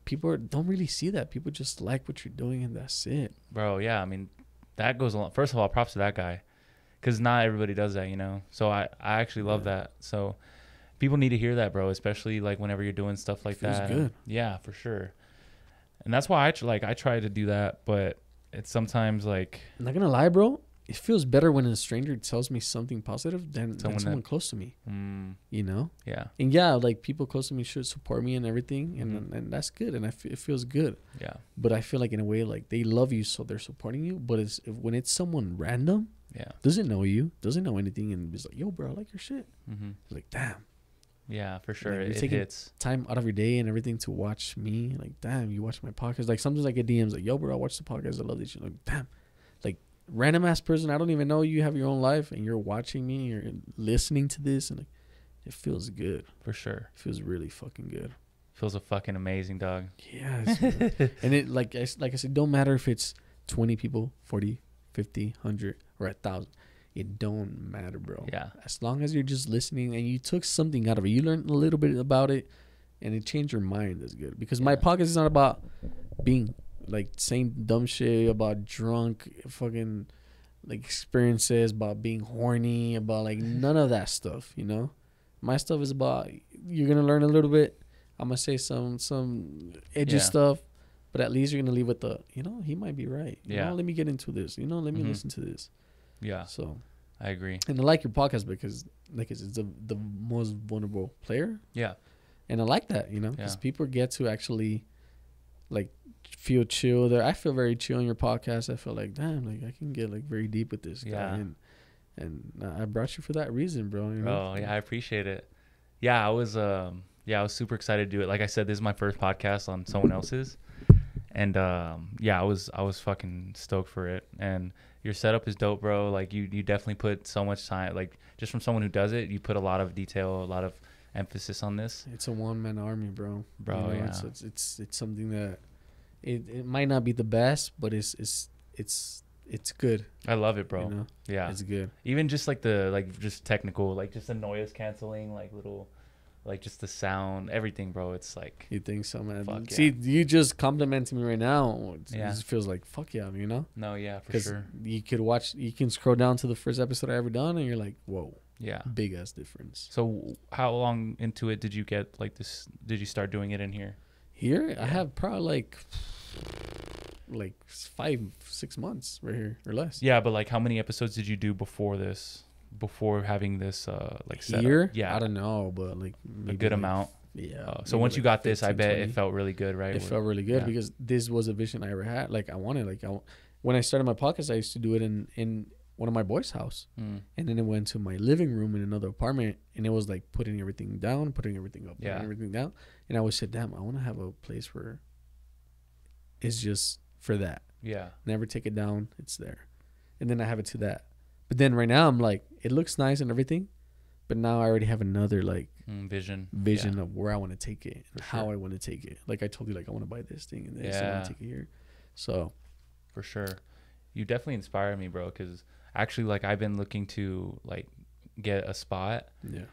people don't really see that. People just like what you're doing, and that's it. Bro, yeah. I mean, that goes along. First of all, props to that guy, because not everybody does that, you know? So I actually love that. So people need to hear that, bro, especially like whenever you're doing stuff like that. Feels good. Yeah, for sure. And that's why I try to do that, but it's sometimes like... I'm not going to lie, bro. It feels better when a stranger tells me something positive than someone close to me, you know? Yeah. And yeah, like people close to me should support me and everything, and that's good, and it feels good. Yeah. But I feel like in a way, like they love you, so they're supporting you. But when it's someone random, doesn't know you, doesn't know anything, and is like, yo, bro, I like your shit. It's like, damn. Yeah, for sure. Like, you're taking time out of your day and everything to watch me. Like, damn, you watch my podcast. Like sometimes I get DMs like, yo, bro, I watch the podcast. I love this shit. Like, damn. Like, random ass person, I don't even know you have your own life, and you're watching me, you're listening to this, and like, it feels good. For sure. It feels really fucking good. Feels a fucking amazing, dog. Yes. And it like I said, don't matter if it's 20 people, 40, 50, 100, or 1,000. It don't matter, bro. Yeah. As long as you're just listening and you took something out of it, you learned a little bit about it, and it changed your mind. That's good, because my podcast is not about being like saying dumb shit about drunk fucking like experiences, about being horny, about like none of that stuff, you know? My stuff is about, you're gonna learn a little bit. I'm gonna say some edgy stuff, but at least you're gonna leave with the, you know, he might be right. You know, let me get into this. You know, let me listen to this. Yeah. So I agree. And I like your podcast because like it's the most vulnerable player. Yeah. And I like that, you know, because people get to actually like feel chill there. I feel very chill on your podcast. I feel like, damn, like I can get like very deep with this guy. And I brought you for that reason, bro. You know? Oh yeah, I appreciate it. Yeah, I was super excited to do it. Like I said, this is my first podcast on someone else's, and I was fucking stoked for it. And your setup is dope, bro. Like you definitely put so much time. Like just from someone who does it, you put a lot of detail, a lot of emphasis on this. It's a one-man army, bro. Bro, you know, yeah. It's something that it might not be the best, but it's good. I love it, bro. You know? Yeah, it's good. Even just like just technical, like just the noise canceling, like little, like just the sound, everything, bro. It's like, you think so, man? Fuck see, you just complimenting me right now. It just feels like fuck yeah, you know? No, yeah, for sure. You can scroll down to the first episode I ever done, and you're like, whoa. Yeah. Big ass difference. So how long into it did you get like this? Did you start doing it in here? Here? I have probably like 5-6 months right here or less. Yeah, but like how many episodes did you do before this? before having this like setup? Here, Yeah, I don't know, but like a maybe good like, amount. Yeah. So maybe once you like got this, I 15, bet 20. it felt really good, right? It felt really good Yeah. because this was a vision I ever had. Like I wanted, when I started my podcast, I used to do it in one of my boys' house, Mm. and then it went to my living room in another apartment, and it was like putting everything down, putting everything up, Yeah. putting everything down, and I always said, damn, I want to have a place where it's just for that. Yeah. Never take it down. It's there, and then I have it to that. But then right now I'm like, it looks nice and everything, but now I already have another like vision yeah. of where I want to take it, and For how sure. I want to take it. Like I told you, like I want to buy this thing and this. I Yeah. want to take it here. So For sure. You definitely inspire me, bro, because actually, like, I've been looking to, like, get a spot. yeah,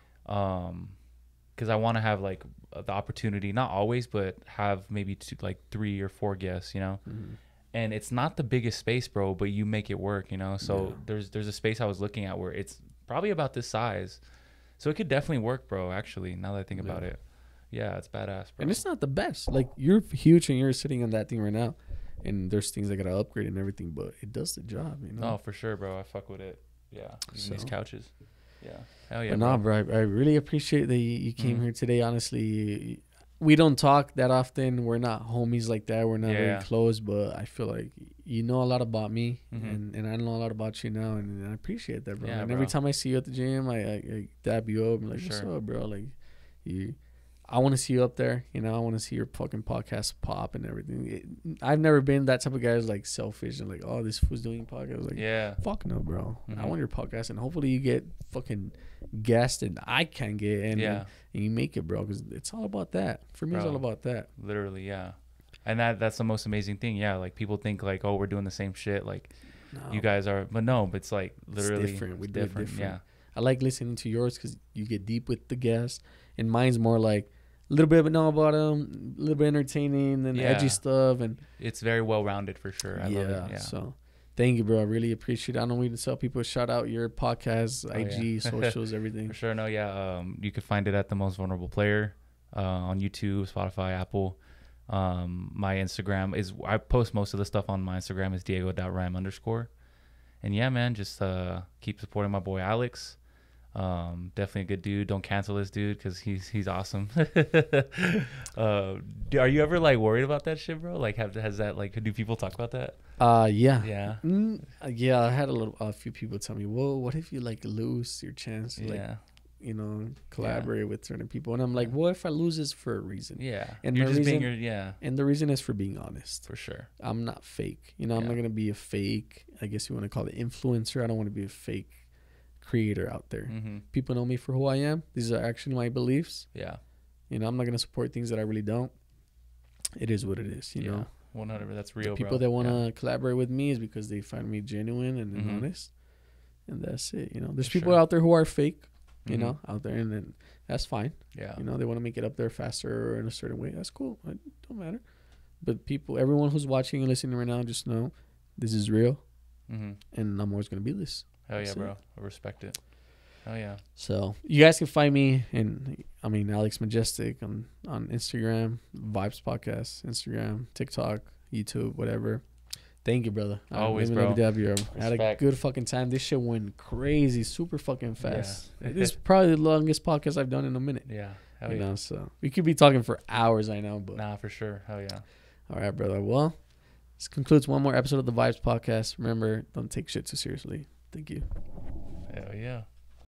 Because I want to have, like, the opportunity, not always, but have maybe 3 or 4 guests, you know? mm-hmm. And it's not the biggest space, bro, but you make it work, you know? So Yeah. there's a space I was looking at where it's probably about this size. So it could definitely work, bro, actually, now that I think about it. Yeah, it's badass, bro. And it's not the best. Like you're huge and you're sitting on that thing right now, and there's things I gotta upgrade and everything, but it does the job, you know. Oh, for sure, bro. I fuck with it. Yeah, even these So. couches. Yeah, hell yeah, But bro. nah, bro, I really appreciate that you came Mhm. here today. Honestly, we don't talk that often. We're not homies like that. We're not very Yeah. close, but I feel like you know a lot about me, Mhm. and I know a lot about you now, and I appreciate that, bro. Yeah, and bro. every time I see you at the gym, I dab you up. I'm like, For what's sure. up, bro? Like, I want to see you up there. You know, I want to see your fucking podcast pop and everything. I've never been that type of guy who's like selfish and like, oh, this fool's doing podcast. Like, Yeah. fuck no, bro. I Mhm. want your podcast, and hopefully you get fucking guests that I can get, and you make it, bro. Because it's all about that. For me, it's Bro. all about that. Literally, yeah. And that's the most amazing thing. Yeah, like people think like, oh, we're doing the same shit. Like No, you guys are, but no, but it's like literally it's different. We do it different. Yeah. I like listening to yours because you get deep with the guests, and mine's more like a little bit of know about them, a little bit entertaining, and edgy stuff, and It's very well rounded for sure. I love it. Yeah. So thank you, bro. I really appreciate it. I don't need to tell people, shout out your podcast, IG, socials, everything. For sure. No, yeah. You can find it at The Most Vulnerable Player on YouTube, Spotify, Apple. My Instagram is, I post most of the stuff on my Instagram is Diego.Ram_. And yeah, man, just keep supporting my boy Alex. Definitely a good dude. Don't cancel this dude because he's awesome. Are you ever like worried about that shit, bro? Like, has that, like, do people talk about that? Yeah. Yeah. Yeah, I had a few people tell me, well, what if you like lose your chance to like, you know, collaborate with certain people? And I'm like, what if I lose this for a reason? Yeah. And you're the just reason, being your, and the reason is for being honest. For sure. I'm not fake. You know, I'm not going to be a fake, I guess you want to call it influencer. I don't want to be a fake creator out there. Mm-hmm. People know me for who I am. These are actually my beliefs. Yeah. You know, I'm not going to support things that I really don't. It is what it is, you know. 100%. That's real, People bro. that want to collaborate with me is because they find me genuine and Mhm. honest. And that's it, you know. There's For people sure. out there who are fake, you Mhm. know, out there, and then that's fine. Yeah. You know, they want to make it up there faster or in a certain way. That's cool. It don't matter. But people, everyone who's watching and listening right now, just know this is real, Mm-hmm. and I'm always going to be this. Hell yeah, That's bro. I respect it. Hell yeah. So you guys can find me Alex Majestic on Instagram, Vibes Podcast, Instagram, TikTok, YouTube, whatever. Thank you, brother. Always, bro. I had a Respect. good fucking time. This shit went crazy, super fucking fast. This is probably the longest podcast I've done in a minute. Yeah. Hell You yeah. know, so we could be talking for hours, I know, but Nah, for sure. Hell yeah. all right, brother. Well, this concludes one more episode of the Vibes Podcast. Remember, don't take shit too seriously. Thank you. Hell yeah.